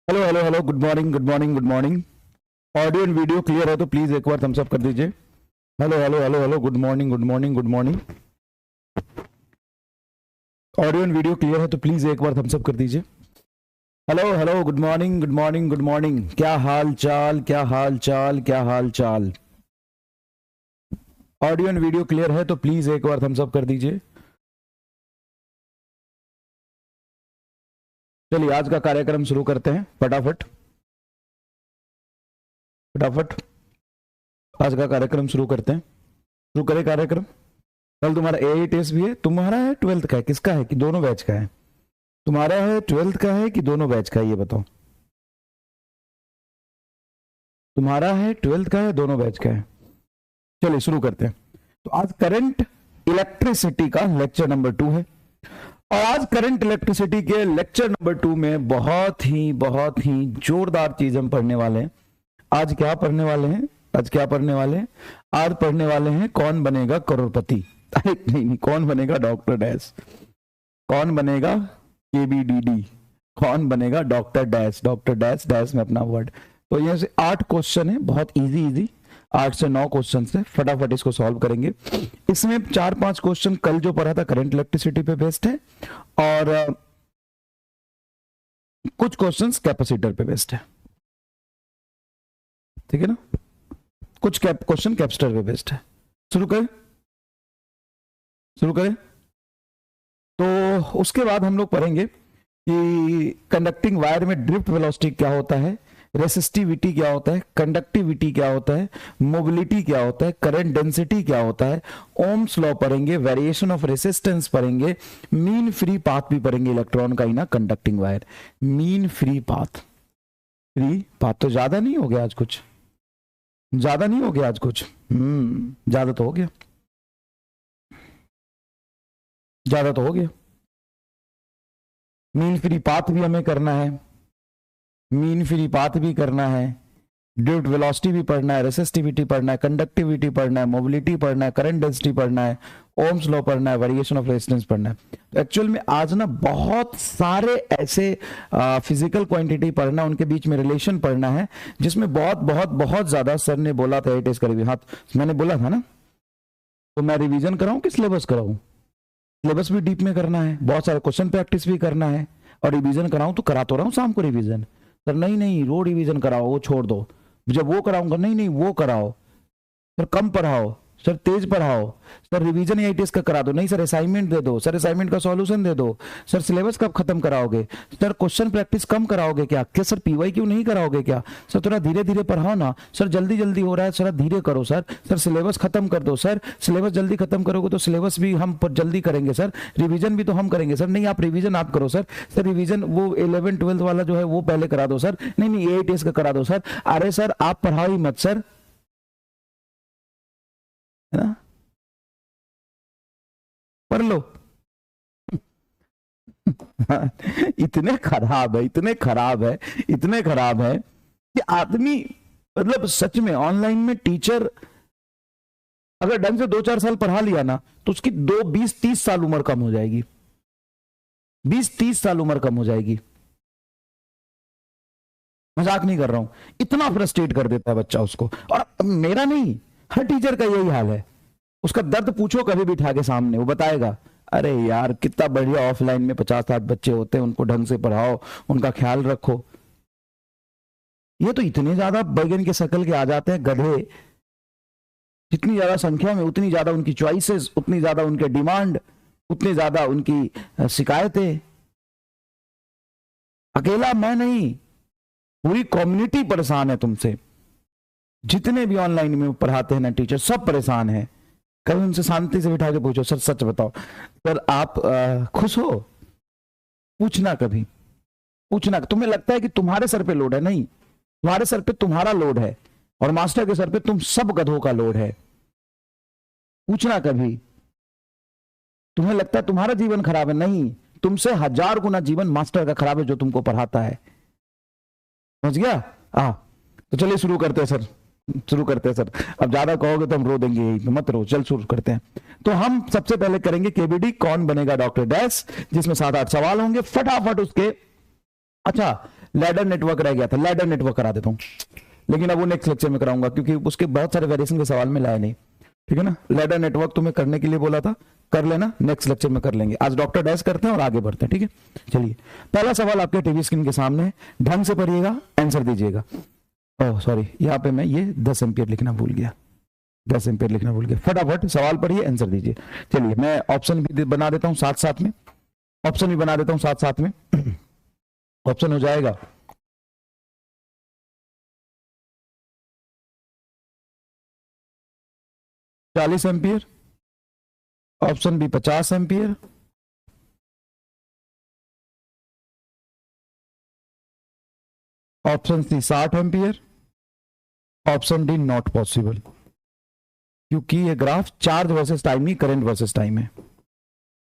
Hello hello hello, good morning good morning good morning. Audio and video clear है तो please एक बार Thums up कर दीजिए। Hello hello hello hello, good morning good morning good morning. Audio and video clear है तो please एक बार Thums up कर दीजिए। Hello hello, good morning good morning good morning. क्या हाल चाल, क्या हाल चाल, क्या हाल चाल। ऑडियो एंड वीडियो क्लियर है तो प्लीज एक बार थम्स अप कर दीजिए। चलिए आज का कार्यक्रम शुरू करते हैं फटाफट फटाफट। आज का कार्यक्रम शुरू करते हैं। शुरू करें कार्यक्रम। कल तुम्हारा ए टेस्ट भी है। तुम्हारा है 12th का है, किसका है कि दोनों बैच का है? तुम्हारा है 12th का है कि दोनों बैच का है, ये बताओ। तुम्हारा है 12th का है, दोनों बैच का है। चलिए शुरू करते हैं। तो आज करंट इलेक्ट्रिसिटी का लेक्चर नंबर 2 है। और आज करंट इलेक्ट्रिसिटी के लेक्चर नंबर 2 में बहुत ही जोरदार चीज हम पढ़ने वाले हैं। आज क्या पढ़ने वाले हैं? आज क्या पढ़ने वाले हैं? आज पढ़ने वाले हैं कौन बनेगा करोड़पति। अरे नहीं, कौन बनेगा डॉक्टर डैश, कौन बनेगा केबीडीडी, कौन बनेगा doctor dash, doctor dash dash में अपना वर्ड। तो ये से 8 क्वेश्चन है, बहुत इजी इजी 8 से 9 क्वेश्चन से फटाफट इसको सॉल्व करेंगे। इसमें 4-5 क्वेश्चन कल जो पढ़ा था करंट इलेक्ट्रिसिटी पे बेस्ड है और कुछ क्वेश्चंस कैपेसिटर पे बेस्ड है, ठीक है ना। कुछ क्वेश्चन कैपेसिटर पे बेस्ड है। शुरू करें, शुरू करें। तो उसके बाद हम लोग पढ़ेंगे कि कंडक्टिंग वायर में ड्रिफ्ट वेलोसिटी क्या होता है, रेसिस्टिविटी क्या होता है, कंडक्टिविटी क्या होता है, मोबिलिटी क्या होता है, करंट डेंसिटी क्या होता है, ओम्स लॉ पढ़ेंगे, वेरिएशन ऑफ रेसिस्टेंस पढ़ेंगे, मीन फ्री पाथ भी पढ़ेंगे इलेक्ट्रॉन का ही ना conducting wire. Mean free path, free path तो ज्यादा नहीं हो गया आज कुछ, ज्यादा नहीं हो गया आज कुछ, ज्यादा तो हो गया, ज्यादा तो हो गया। मीन फ्री पाथ भी हमें करना है, मीन फ्री पाथ भी करना है, ड्रिफ्ट वेलोसिटी भी पढ़ना है, रेसिस्टिविटी पढ़ना है, कंडक्टिविटी पढ़ना है, मोबिलिटी पढ़ना है, करंट डेंसिटी पढ़ना है, ओम्स लॉ पढ़ना है, वेरिएशन ऑफ रेजिस्टेंस पढ़ना है। तो एक्चुअल में आज ना बहुत सारे ऐसे फिजिकल क्वांटिटी पढ़ना, उनके बीच में रिलेशन पढ़ना है, जिसमें बहुत बहुत बहुत ज्यादा सर ने बोला था एट करीबी हाथ मैंने बोला था ना। तो मैं रिवीजन कराऊं कि सिलेबस कराऊं? सिलेबस भी डीप में करना है, बहुत सारे क्वेश्चन प्रैक्टिस भी करना है, और रिवीजन कराऊं तो करा तो रहा हूं शाम को रिवीजन। सर नहीं नहीं, रो रिवीजन कराओ, वो छोड़ दो। जब वो कराऊंगा, नहीं नहीं वो कराओ। सर कम पढ़ाओ, सर तेज पढ़ाओ, सर रिवीजन या टेस्ट का करा दो, नहीं सर असाइनमेंट दे दो, सर असाइनमेंट का सॉल्यूशन दे दो, सर सिलेबस कब खत्म कराओगे, सर क्वेश्चन प्रैक्टिस कम कराओगे क्या, क्या सर पीवाई क्यों नहीं कराओगे क्या, सर थोड़ा धीरे धीरे पढ़ाओ ना, सर जल्दी जल्दी हो रहा है, सर धीरे करो सर, सर सिलेबस खत्म कर दो सर, सिलेबस जल्दी खत्म करोगे तो सिलेबस भी हम जल्दी करेंगे सर, रिवीजन भी तो हम करेंगे सर, नहीं आप रिवीजन आप करो सर, सर रिवीजन वो 11th-12th वाला जो है वो पहले करा दो सर, नहीं नहीं ये टेस्ट का करा दो सर, अरे सर आप पढ़ाओ ही मत सर, है ना, पढ़ लो। इतने खराब है, इतने खराब है, इतने खराब है कि आदमी, मतलब सच में ऑनलाइन में टीचर अगर ढंग से 2-4 साल पढ़ा लिया ना तो उसकी 20-30 साल उम्र कम हो जाएगी, 20-30 साल उम्र कम हो जाएगी। मजाक नहीं कर रहा हूं, इतना फ्रस्ट्रेट कर देता है बच्चा उसको। और मेरा नहीं, हर टीचर का यही हाल है। उसका दर्द पूछो कभी बिठा के सामने, वो बताएगा अरे यार कितना बढ़िया ऑफलाइन में 50-60 बच्चे होते हैं, उनको ढंग से पढ़ाओ, उनका ख्याल रखो। ये तो इतने ज्यादा बैगन के शक्ल के आ जाते हैं गधे, जितनी ज्यादा संख्या में उतनी ज्यादा उनकी चॉइसेस, उतनी ज्यादा उनके डिमांड, उतनी ज्यादा उनकी शिकायतें। अकेला मैं नहीं, पूरी कम्युनिटी परेशान है तुमसे। जितने भी ऑनलाइन में पढ़ाते हैं ना टीचर, सब परेशान है। कभी उनसे शांति से बिठा के पूछो सर सच बताओ, सर आप खुश हो? पूछना, कभी पूछना। तुम्हें लगता है कि तुम्हारे सर पे लोड है? नहीं, तुम्हारे सर पे तुम्हारा लोड है और मास्टर के सर पे तुम सब गधों का लोड है। पूछना कभी। तुम्हें लगता है तुम्हारा जीवन खराब है? नहीं, तुमसे 1000 गुना जीवन मास्टर का खराब है जो तुमको पढ़ाता है। समझ गया? तो चलिए शुरू करते हैं सर, शुरू करते हैं सर। अब ज्यादा कहोगे तो हम रो देंगे, यही मत रो, चल शुरू करते हैं। तो हम सबसे पहले करेंगे केबीडी कौन बनेगा डॉक्टर डैश, जिसमें 7-8 सवाल होंगे फटाफट उसके। अच्छा लैडर नेटवर्क रह गया था, लैडर नेटवर्क करा देता हूँ, लेकिन अब वो नेक्स्ट लेक्चर में कराऊंगा क्योंकि उसके बहुत सारे वेरिएशन के सवाल में लाया नहीं, ठीक है ना। लैडर नेटवर्क तुम्हें करने के लिए बोला था, कर लेना, नेक्स्ट लेक्चर में कर लेंगे। आज डॉक्टर डैश करते हैं और आगे बढ़ते हैं, ठीक है। चलिए, पहला सवाल आपके टीवी स्क्रीन के सामने है, ढंग से पढ़िएगा, आंसर दीजिएगा। ओह सॉरी, यहाँ पे मैं ये 10 एम्पियर लिखना भूल गया, 10 एम्पियर लिखना भूल गया। फटाफट सवाल पढ़िए, आंसर दीजिए। चलिए, मैं ऑप्शन भी बना देता हूँ साथ साथ में, ऑप्शन भी बना देता हूँ साथ साथ में। ऑप्शन हो जाएगा 40 ampere, option B 50 ampere, option C 60 ampere, option D not possible, क्योंकि ये ग्राफ चार्ज वर्सेस टाइम नहीं, करंट वर्सेस टाइम है।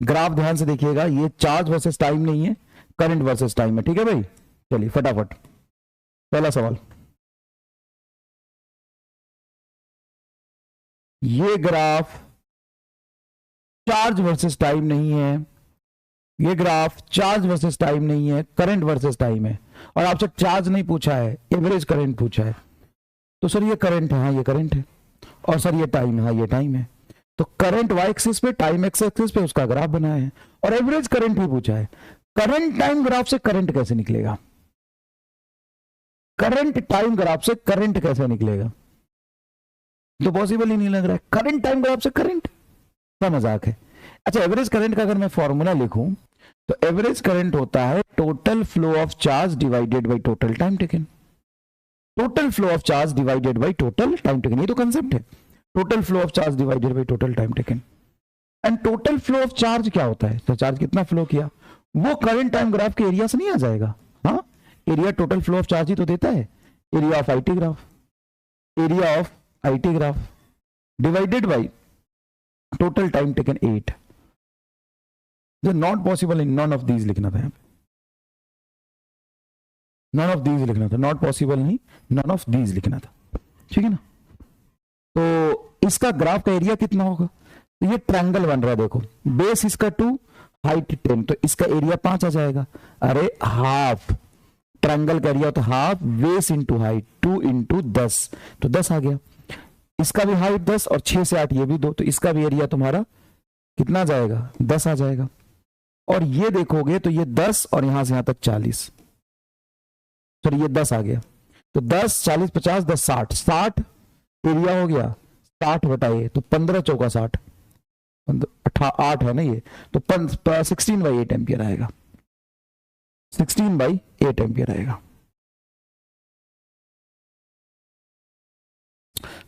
ग्राफ ध्यान से देखिएगा, ये चार्ज वर्सेस टाइम नहीं है, करंट वर्सेस टाइम है, ठीक है भाई। चलिए फटाफट पहला सवाल, ये ग्राफ चार्ज वर्सेस टाइम नहीं है, ये ग्राफ चार्ज वर्सेस टाइम नहीं है, करंट वर्सेस टाइम है। और आपसे चार्ज नहीं पूछा है, एवरेज करंट पूछा है। तो सर ये करंट है, हाँ ये करंट है, और सर ये टाइम है, हाँ ये टाइम है। तो करंट वाई एक्सिस पे, टाइम एक्स एक्सिस पे उसका ग्राफ बनाया है, और एवरेज करंट भी पूछा है। करंट टाइम ग्राफ से करंट कैसे निकलेगा? करंट टाइम ग्राफ से करंट कैसे निकलेगा? तो पॉसिबल ही नहीं लग रहा है। करंट टाइम ग्राफ से करंट, क्या मजाक है। अच्छा, एवरेज करंट का अगर मैं फॉर्मूला लिखूं तो एवरेज करंट होता है total flow of charge divided by total time taken. Total flow of charge divided by total time taken, ये तो कंसेप्ट है, total flow of charge divided by total time taken. And total flow of charge क्या होता है? तो charge कितना flow किया वो करंट टाइम ग्राफ के एरिया से नहीं आ जाएगा। हाँ, area total flow of charge ही तो देता है, area of IT graph, area of IT graph divided by total time taken 8। जो not possible in none of these लिखना था, यहाँ पे नॉन ऑफ दीज लिखना था, नॉट पॉसिबल नहीं, नॉन ऑफ दीज लिखना था, ठीक है ना। तो इसका ग्राफ का एरिया कितना होगा? तो ये ट्रायंगल बन रहा है, देखो बेस इसका 2, हाइट 10, तो इसका एरिया 5 आ जाएगा। अरे हाफ, ट्रायंगल का एरिया तो half base into height, 2 into 10, तो 10 आ गया। इसका भी हाइट 10 और 6 से 8 ये भी 2, तो इसका भी एरिया तुम्हारा कितना जाएगा? 10 आ जाएगा। और ये देखोगे तो ये 10 और यहां से यहां तक 40, तो ये 10 आ गया। तो 10, 40, 50, 10, 60, 60 एरिया हो गया, 60 बटाइए तो 15 चौका 60, 8 है ना ये, तो 16/8 एम्पियर आएगा, 16/8 एम्पियर आएगा।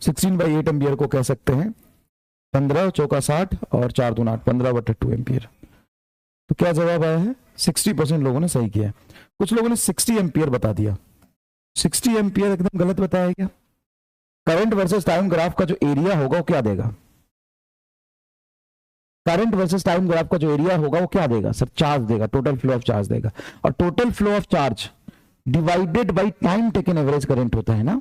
16/8 एम्पियर को कह सकते हैं 15 चौका 60 और 4 दूना 8, 15/2 एम्पियर। तो क्या जवाब आया है? 60% लोगों ने सही किया। कुछ लोगों ने 60 एम्पियर बता दिया, 60 एम्पियर एकदम गलत बताया क्या? करंट वर्सेस टाइम ग्राफ का जो एरिया होगा वो क्या देगा? करंट वर्सेस टाइम ग्राफ का जो एरिया होगा वो क्या देगा? सर चार्ज देगा, टोटल फ्लो ऑफ चार्ज देगा। और total flow of charge divided by time taken average current होता है ना।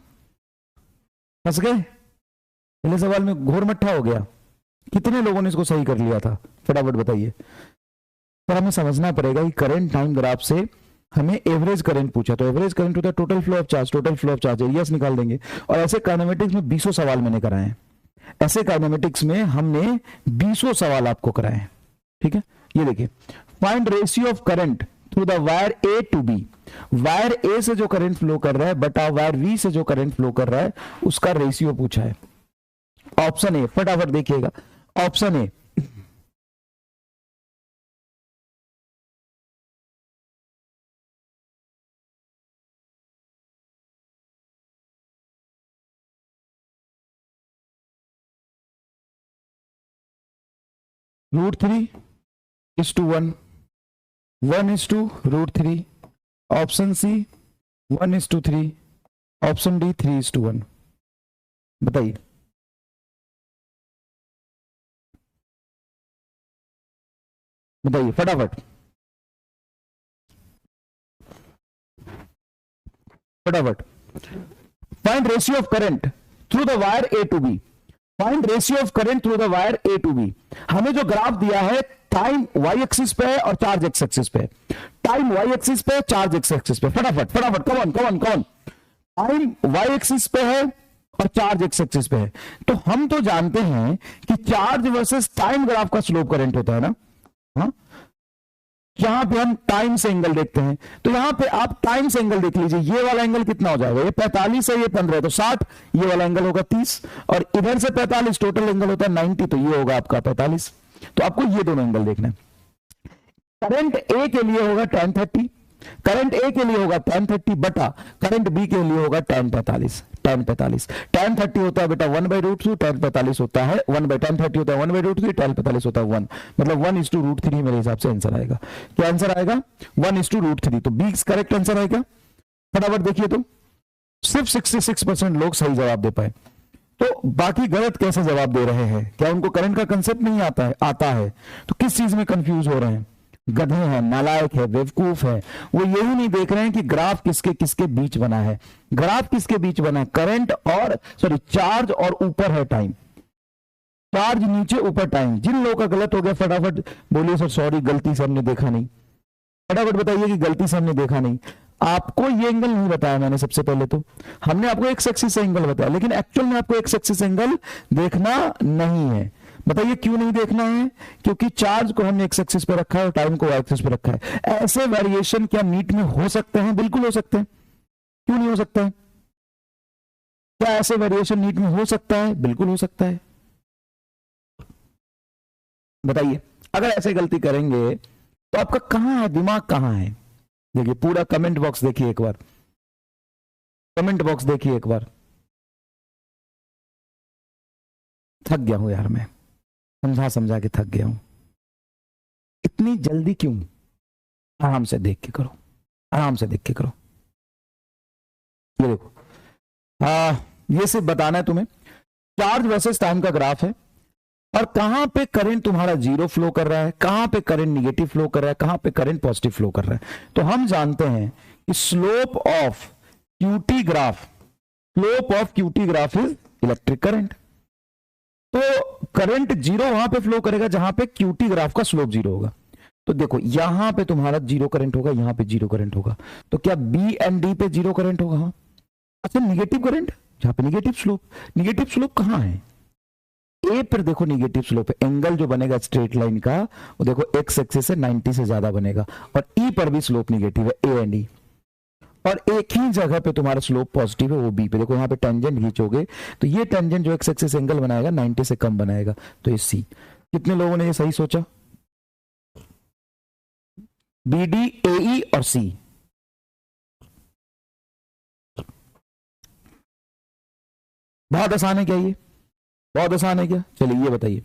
फंस गए? पहले सवाल में घोर मट्ठा हो गया। कितने लोगों ने इसको सही कर लिया था? फटाफट बताइए। पर हमें समझना पड़ेगा कि करंट टाइम ग्राफ से हमें एवरेज करंट पूछा, तो एवरेज करंट होता है total flow of charge, total flow of charge area से निकाल देंगे। और ऐसे काइनेमेटिक्स में 20 सवाल मैंने कराए हैं, ऐसे काइनेमेटिक्स में हमने 20 सवाल आपको कराए हैं, ठीक है। ये देखिए, find ratio of current through the wire A to B. Wire A से जो करंट फ्लो कर रहा है बटा वायर बी से जो करंट फ्लो कर रहा है उसका रेशियो पूछा है। ऑप्शन ए, फटाफट देखिएगा, option A √3:1, 1:√3, option C 1:3, option D 3:1। बताइए। बताइए फटाफट, फटाफट। Find ratio of current through the wire A to B. Find ratio of current through the wire A to B. हमें जो ग्राफ दिया है टाइम वाई एक्सिस पे है और चार्ज एक्स एक्सिस पे। टाइम वाई एक्सिस पे, चार्ज एक्स एक्सिस पे। फटाफट फटाफट, कौन कौन कौन। टाइम वाई एक्सिस पे है और चार्ज एक्स एक्सिस पे है। तो हम तो जानते हैं कि चार्ज वर्सेस टाइम ग्राफ का स्लोप करंट होता है ना। हाँ, यहां पे हम टाइम से एंगल देखते हैं, तो यहां पे आप टाइम से एंगल देख लीजिए। ये वाला एंगल कितना हो जाएगा, ये 45 है, ये 15 है, तो 60। ये वाला एंगल होगा 30 और इधर से 45, टोटल एंगल होता है 90, तो ये होगा आपका 45। तो आपको ये दोनों एंगल देखना है। करंट ए के लिए होगा tan 30, करंट ए के लिए होगा tan 30 बटा करंट बी के लिए होगा tan 45। tan 30 होता है बेटा 1/√3, tan 45 होता है 1/tan 30 होता है 1/√3, tan 45 होता है 1, मतलब 1:√3 मेरे हिसाब से आंसर आएगा। क्या आंसर आएगा? 1:√3। तो बी करेक्ट आंसर आएगा। फटाफट देखिए, तो सिर्फ 66% लोग सही जवाब दे पाए, तो बाकी गलत कैसे जवाब दे रहे हैं? क्या उनको करंट का कंसेप्ट नहीं आता है? आता है। तो किस चीज में कंफ्यूज हो रहे हैं? गधे हैं, नालायक है, बेवकूफ है। वो यही नहीं देख रहे हैं कि ग्राफ किसके किसके बीच बना है। ग्राफ किसके बीच बना है? करंट और चार्ज और ऊपर है टाइम। चार्ज नीचे, ऊपर टाइम। जिन लोगों का गलत हो गया फटाफट बोलिए सर सॉरी, गलती से हमने देखा नहीं। फटाफट बताइए कि गलती से हमने देखा नहीं। आपको ये एंगल नहीं बताया मैंने। सबसे पहले तो हमने आपको एक्स एक्सिस से एंगल बताया, लेकिन एक्चुअल में आपको एक्स एक्सिस एंगल देखना नहीं है। बताइए क्यों नहीं देखना है? क्योंकि चार्ज को हमने एक्स एक्सिस पे रखा है और टाइम को वाई एक्सिस पे रखा है। ऐसे वेरिएशन क्या नीट में हो सकते हैं? बिल्कुल हो सकते हैं। क्यों नहीं हो सकता है? क्या ऐसे वेरिएशन नीट में हो सकता है? बिल्कुल हो सकता है। बताइए, अगर ऐसे गलती करेंगे तो आपका कहां है दिमाग, कहां है? देखिए पूरा कमेंट बॉक्स देखिए एक बार, कमेंट बॉक्स देखिए एक बार। थक गया हूं यार मैं, समझा समझा के थक गया हूं। इतनी जल्दी क्यों? आराम से देख के करो, आराम से देख के करो। ये देखो, ये सिर्फ बताना है तुम्हें, चार्ज वर्सेस टाइम का ग्राफ है और कहां पे करंट तुम्हारा जीरो फ्लो कर रहा है, कहां पे करंट निगेटिव फ्लो कर रहा है, कहां पे करंट पॉजिटिव फ्लो कर रहा है। तो हम जानते हैं कि slope of QT graph, slope of QT graph is electric current. तो करंट जीरो वहां पे फ्लो करेगा जहां पे क्यूटी ग्राफ का स्लोप जीरो होगा। तो देखो यहां पे तुम्हारा जीरो करंट होगा, यहां पे जीरो करंट होगा। तो क्या बी एंड डी पे जीरो करंट होगा? हाँ। अच्छा, निगेटिव करंट जहां पे निगेटिव स्लोप, निगेटिव स्लोप कहां है? ए पर देखो निगेटिव स्लोप है। एंगल जो बनेगा स्ट्रेट लाइन का वो देखो एक्स एक्सिस से 90 से ज्यादा बनेगा और ई पर भी स्लोप निगेटिव है, ए एंड ई। और एक ही जगह पे तुम्हारा स्लोप पॉजिटिव है, वो बी पे। देखो यहाँ पे टेंजेंट खींचोगे तो ये टेंजेंट जो एक्स एक्सिस एंगल बनाएगा 90 से कम बनाएगा, तो ये सी। कितने लोगों ने ये सही सोचा? बी डी ए ई और सी। बहुत आसान है क्या ये? बहुत आसान है क्या? चलिए ये बताइए,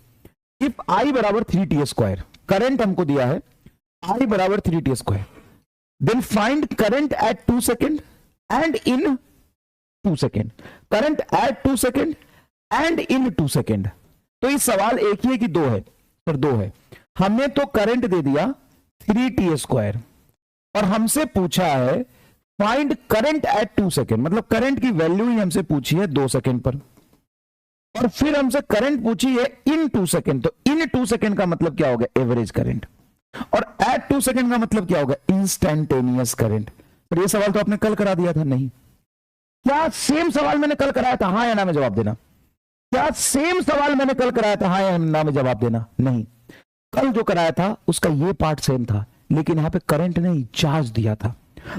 इफ आई बराबर 3t², करंट हमको दिया है आई बराबर 3t², then find current at 2 second and in 2 second, current at 2 second and in 2 second। तो इस सवाल एक ही है कि दो है? सर दो है। हमने तो करंट दे दिया 3t² और हमसे पूछा है फाइंड करंट एट 2 सेकेंड, मतलब करंट की वैल्यू ही हमसे पूछी है 2 सेकेंड पर, और फिर हमसे करंट पूछी है इन 2 सेकेंड। तो इन 2 सेकेंड का मतलब क्या होगा? Average current. और एट 2 सेकेंड का मतलब क्या होगा? Instantaneous current. पर ये सवाल तो आपने कल करा दिया था। नहीं, क्या सेम सवाल मैंने कल कराया था? हाँ या ना में जवाब देना। क्या सेम सवाल मैंने कल कराया था? हाँ या ना में जवाब देना। नहीं, कल जो कराया था उसका ये पार्ट सेम था, लेकिन यहां पे करंट नहीं चार्ज दिया था।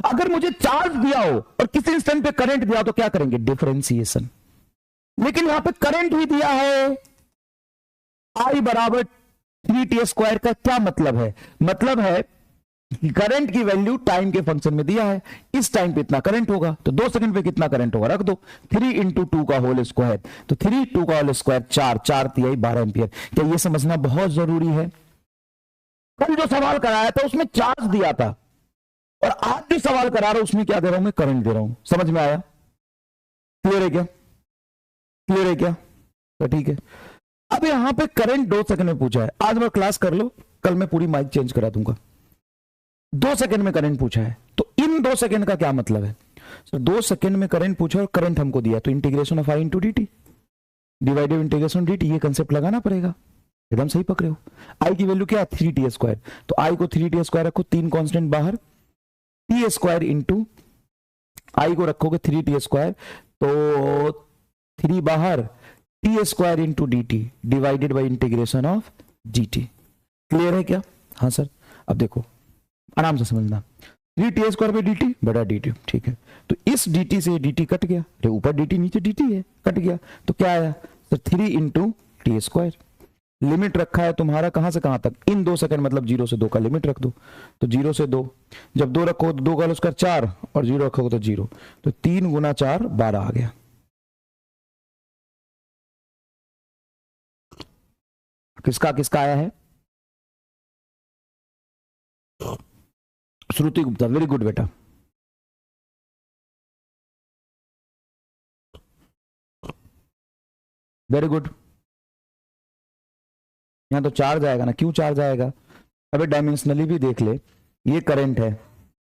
अगर मुझे चार्ज दिया हो और किसी इंस्टेंट पे करंट दिया हो तो क्या करेंगे? डिफरेंशिएशन। लेकिन यहां पे करंट ही दिया है। आई बराबर 3t² का क्या मतलब है? मतलब है करंट की वैल्यू टाइम के फंक्शन में दिया है, इस टाइम पे इतना करंट होगा, तो 2 सेकंड पे कितना करंट होगा? रख दो 3 × 2 का होल स्क्वायर, तो 3 2 का होल स्क्वायर 4, 4 तिहाई 12 एम्पियर। क्या ये समझना बहुत जरूरी है? कल जो सवाल कराया था उसमें चार्ज दिया था, और आज जो सवाल करा रहा हूं उसमें क्या दे रहा हूं? मैं करंट दे रहा हूं। समझ में आया? क्लियर है क्या? क्लियर है क्या? तो ठीक है। अब यहां पे करंट 2 सेकंड में पूछा है। आज मैं क्लास कर लो, कल मैं पूरी माइक चेंज करा दूंगा। 2 सेकंड में करंट पूछा है, तो इन 2 सेकंड का क्या मतलब है? सर 2 सेकंड में करंट पूछा और करंट हमको दिया, तो integration of I into dt। Divided integration dt, ये कंसेप्ट लगाना पड़ेगा। एकदम सही पकड़े हो। आई की वैल्यू क्या है 3t², तो आई को 3t² रखो, 3 कांस्टेंट बाहर, t² इंटू आई को रखोगे 3t², तो 3 बाहर, t² into dt divided by integration of dt। Clear है क्या? हाँ सर। अब देखो आराम से समझना, 3t² बाई dt बड़ा dt, ठीक है। तो इस dt से dt कट गया, ऊपर dt नीचे dt है, कट गया, तो क्या आया सर 3 इंटू t²। लिमिट रखा है तुम्हारा कहां से कहां तक, इन 2 सेकंड मतलब 0 से 2 का लिमिट रख दो, तो 0 से 2, जब 2 रखो तो 2 का उसका 4 और 0 रखोगे तो 0, तो 3 गुना 4 12 आ गया। किसका किसका आया है? श्रुति गुप्ता, वेरी गुड बेटा। Very good. यहां तो चार्ज आएगा ना, क्यों चार्ज आएगा? अबे डायमेंशनली भी देख ले, ये करंट है,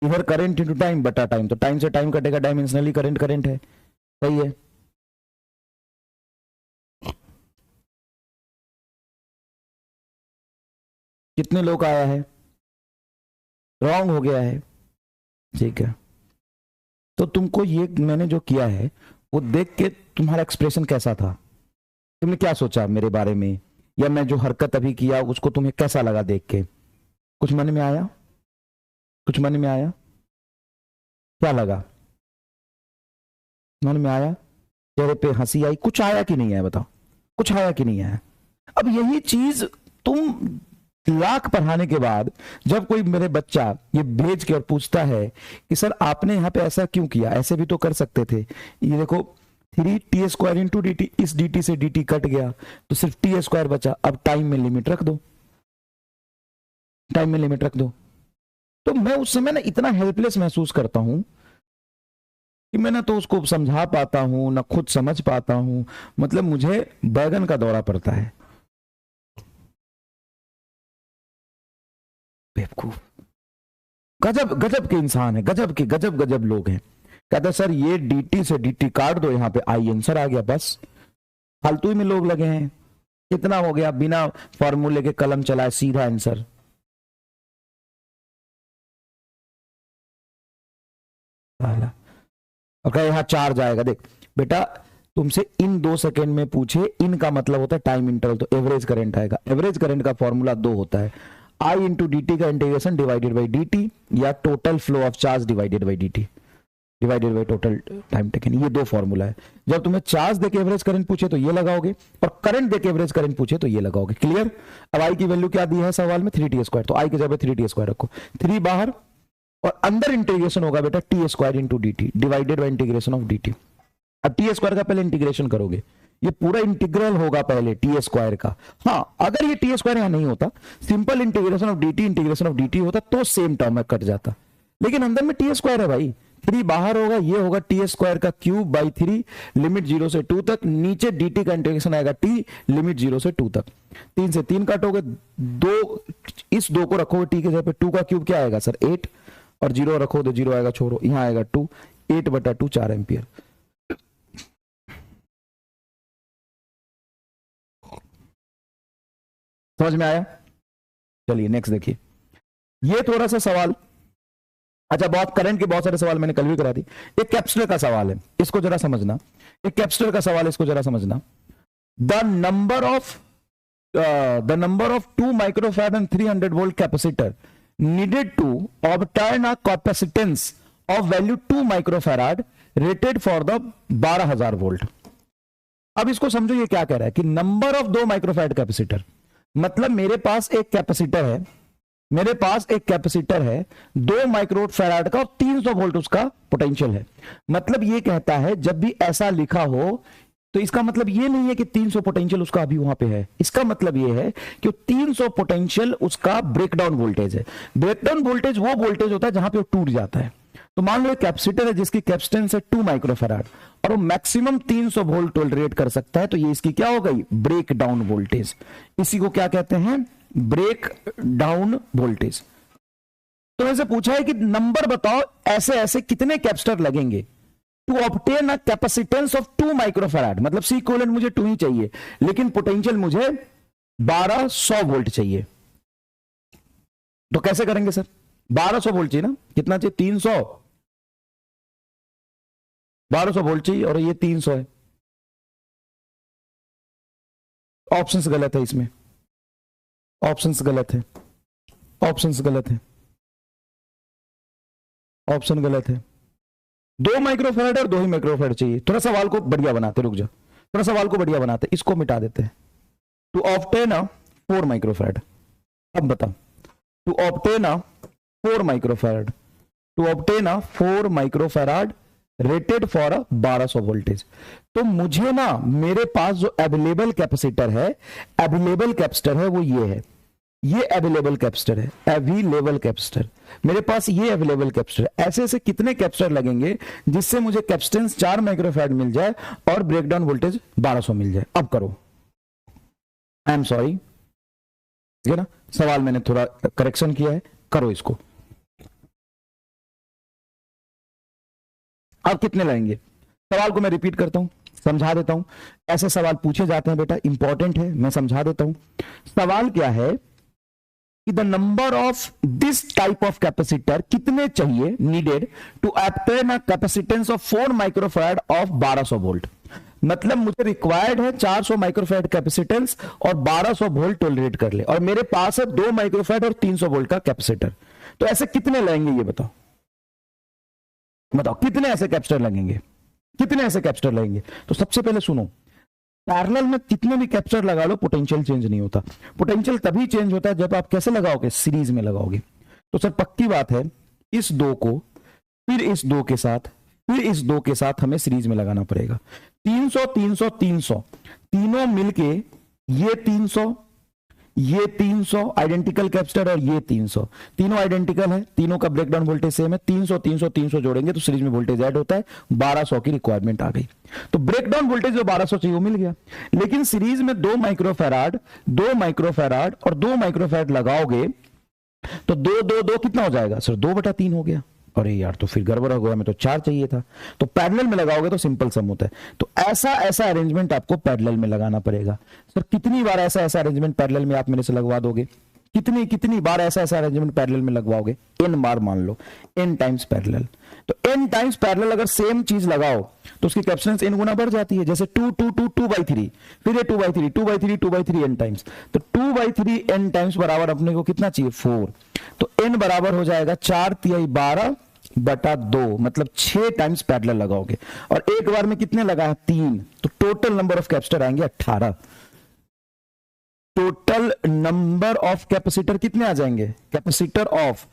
इधर करंट इनटू टाइम बटा टाइम, तो टाइम से टाइम कटेगा, डायमेंशनली करंट करंट है, सही है। कितने लोग का आया है? रॉन्ग हो गया है, ठीक है। तो तुमको ये मैंने जो किया है वो देख के तुम्हारा एक्सप्रेशन कैसा था, तुमने क्या सोचा मेरे बारे में, या मैं जो हरकत अभी किया उसको तुम्हें कैसा लगा देख के? कुछ मन में आया? कुछ मन में आया? क्या लगा? मन में आया? चेहरे पे हंसी आई? कुछ आया कि नहीं आया बताओ, कुछ आया कि नहीं आया? अब यही चीज तुम लाख पढ़ाने के बाद जब कोई मेरे बच्चा ये भेज के और पूछता है कि सर आपने यहाँ पे ऐसा क्यों किया, ऐसे भी तो कर सकते थे, ये देखो 3t² इंटू dt, इस dt से dt कट गया तो सिर्फ t² बचा, अब टाइम में लिमिट रख दो, टाइम में लिमिट रख दो। तो मैं उस समय ना इतना हेल्पलेस महसूस करता हूं कि मैं ना तो उसको समझा पाता हूं ना खुद समझ पाता हूं, मतलब मुझे बैगन का दौरा पड़ता है। बेवकूफ, गजब गजब के इंसान है, गजब के गजब गजब लोग हैं। कहता सर ये dt से dt काट दो, यहां पे आई आंसर आ गया, बस फालतू ही में लोग लगे हैं। कितना हो गया, बिना फॉर्मूले के कलम चलाए सीधा आंसर। और यहां चार्ज आएगा, देख बेटा तुमसे इन 2 सेकंड में पूछे, इन का मतलब होता है टाइम इंटरवल, तो एवरेज करंट आएगा। एवरेज करंट का फॉर्मूला 2 होता है, आई इंटू dt का इंटीग्रेशन डिवाइडेड बाई dt, या total flow of charge divided by dt divided by total time taken, ये 2 फॉर्मूला है। जब तुम्हें चार्ज देके एवरेज करंट पूछे तो ये लगाओगे, और करंट देके एवरेज करंट पूछे तो ये लगाओगे। क्लियर? अब आई की वैल्यू क्या दी है सवाल में, 3t², तो आई की जगह 3t² रखो, 3 बाहर, और अंदर इंटीग्रेशन होगा बेटा t² into dt divided by integration of dt। अब t² का पहले इंटीग्रेशन करोगे, ये पूरा इंटीग्रल होगा पहले t² का। हाँ अगर ये t² यहां नहीं होता, simple integration of dt integration of dt होता तो सेम टर्म में कट जाता, लेकिन अंदर में t² है भाई, 3 बाहर होगा, ये होगा t² का क्यूब बाई 3 लिमिट 0 से 2 तक, नीचे dt का इंटीग्रेशन आएगा t लिमिट 0 से 2 तक, 3 से 3 काटोगे, 2 इस 2 को रखोगे t के जगह पे, 2 का क्यूब क्या आएगा सर 8, और 0 रखो तो 0 आएगा, छोड़ो यहां आएगा 2, 8/2 4 एम्पियर। समझ में आया? चलिए नेक्स्ट देखिए, ये थोड़ा सा सवाल, अच्छा बहुत करंट के बहुत सारे सवाल मैंने कल भी करा दी। एक कैपेसिटर का सवाल है, इसको जरा समझना, एक कैपेसिटर का सवाल है, इसको जरा समझना। The number of 2 microfarad and 300 volt capacitor needed to obtain a capacitance of value 2 microfarad rated for the 12,000 volt. अब इसको समझो, ये क्या कह रहा है कि नंबर ऑफ 2 माइक्रोफैराड कैपेसिटर, मतलब मेरे पास एक कैपेसिटर है, मेरे पास एक कैपेसिटर है 2 माइक्रोफैराड का, और 300 वोल्ट उसका पोटेंशियल है। मतलब ये कहता है जब भी ऐसा लिखा हो तो इसका मतलब ये नहीं है कि 300 पोटेंशियल उसका अभी वहां पे है, इसका मतलब ये है कि 300 पोटेंशियल उसका ब्रेकडाउन वोल्टेज है। ब्रेकडाउन वोल्टेज वो वोल्टेज होता है जहां पे वो टूट जाता है। तो मान लो कैपेसिटर है जिसकी कैपेसिटेंस है 2 माइक्रोफैराड और वो मैक्सिमम 300 वोल्ट टॉलरेट कर सकता है, तो ये इसकी क्या हो गई, ब्रेक डाउन वोल्टेज। इसी को क्या कहते हैं, ब्रेक डाउन वोल्टेज। तो ऐसे पूछा है कि नंबर बताओ ऐसे ऐसे कितने कैपेसिटर लगेंगे, to obtain a capacitance of 2 microfarad, मतलब सी इक्विवेलेंट मुझे 2 ही चाहिए, लेकिन पोटेंशियल मुझे 1200 वोल्ट चाहिए। तो कैसे करेंगे सर? 1200 वोल्ट चाहिए ना, कितना चाहिए? 300, 1200 वोल्ट चाहिए और ये 300 है। ऑप्शंस गलत है इसमें, ऑप्शंस गलत है, ऑप्शंस गलत है, ऑप्शन गलत है। 2 माइक्रोफैराड और 2 ही माइक्रोफैराड चाहिए। थोड़ा सवाल को बढ़िया बनाते, रुक जा, थोड़ा सवाल को बढ़िया बनाते, इसको मिटा देते हैं। टू ऑब्टेन अ 4 माइक्रोफैराड, अब बताओ, to obtain a 4 microfarad, to obtain a 4 microfarad rated for 1200 voltage. तो मुझे ना मेरे पास जो अवेलेबल कैपेसिटर है, अवेलेबल कैपेसिटर है वो ये है, ये अवेलेबल कैपेसिटर है, अवेलेबल कैपेसिटर, मेरे पास ये अवेलेबल कैपेसिटर। ऐसे ऐसे कितने कैपेसिटर लगेंगे जिससे मुझे कैपेसिटेंस 4 माइक्रोफैराड मिल जाए और ब्रेकडाउन वोल्टेज 1200 मिल जाए? अब करो, आई एम सॉरी, ठीक है ना, सवाल मैंने थोड़ा करेक्शन किया है, करो इसको। अब कितने लगेंगे? सवाल को मैं रिपीट करता हूं, समझा देता हूं। ऐसे सवाल पूछे जाते हैं बेटा, इंपॉर्टेंट है, मैं समझा देता हूं। सवाल क्या है कि the number of this type of capacitor कितने चाहिए, needed to obtain a capacitance of 4 microfarad of 1200 volt. मतलब मुझे रिक्वायर्ड है 400 माइक्रोफैराड कैपेसिटेंस और 1200 वोल्ट टॉलरेट कर ले, और मेरे पास है 2 माइक्रोफैराड और 300 वोल्ट का कैपेसिटर। तो ऐसे कितने लगेंगे ये बताओ, बताओ कितने ऐसे कैपेसिटर लगेंगे, कितने ऐसे कैपेसिटर लगेंगे? तो सबसे पहले सुनो, पैरेलल में कितने भी कैपेसिटर लगा लो पोटेंशियल चेंज नहीं होता। पोटेंशियल तभी चेंज होता है जब आप कैसे लगाओगे, सीरीज में लगाओगे। तो सर पक्की बात है, इस 2 को फिर इस 2 के साथ फिर इस 2 के साथ हमें सीरीज में लगाना पड़ेगा। 300 300 300 तीनों मिलके ये 300, ये 300 आइडेंटिकल कैपेसिटर और ये 300, तीनों आइडेंटिकल है, तीनों का ब्रेकडाउन वोल्टेज सेम है। 300 300 300 जोड़ेंगे तो सीरीज में वोल्टेज ऐड होता है, 1200 की रिक्वायरमेंट आ गई। तो ब्रेकडाउन वोल्टेज जो 1200 चाहिए वो मिल गया। लेकिन सीरीज में 2 माइक्रोफैराड, 2 माइक्रोफैराड और 2 माइक्रोफैराड लगाओगे तो 2 2 2 कितना हो जाएगा सर? 2/3 हो गया। अरे यार, तो फिर गड़बड़ हो गया, हमें तो 4 चाहिए था। तो पैरेलल में लगाओगे तो सिंपल सम होता है। तो ऐसा ऐसा अरेंजमेंट आपको पैरेलल में लगाना पड़ेगा। सर कितनी बार ऐसा ऐसा अरेंजमेंट पैरेलल में आप मेरे से लगवा दोगे? कितनी कितनी बार ऐसा ऐसा अरेंजमेंट पैरेलल में लगवाओगे? n बार मान लो, n टाइम्स पैरेलल। तो n टाइम्स पैरेलल अगर सेम चीज लगाओ तो उसकी कैपेसिटेंस n गुना बढ़ जाती है। जैसे 2 2 2 2/3, फिर ये 2/3 2/3 2/3 n टाइम्स। तो 2/3 n टाइम्स बराबर अपने को कितना चाहिए? 4। तो n बराबर हो जाएगा 4×3 12/2, मतलब 6 टाइम्स पैरेलल लगाओगे। और एक बार में कितने लगाए? 3। तो टोटल नंबर ऑफ कैपेसिटर आएंगे 18। टोटल नंबर ऑफ कैपेसिटर कितने आ जाएंगे? कैपेसिटर ऑफ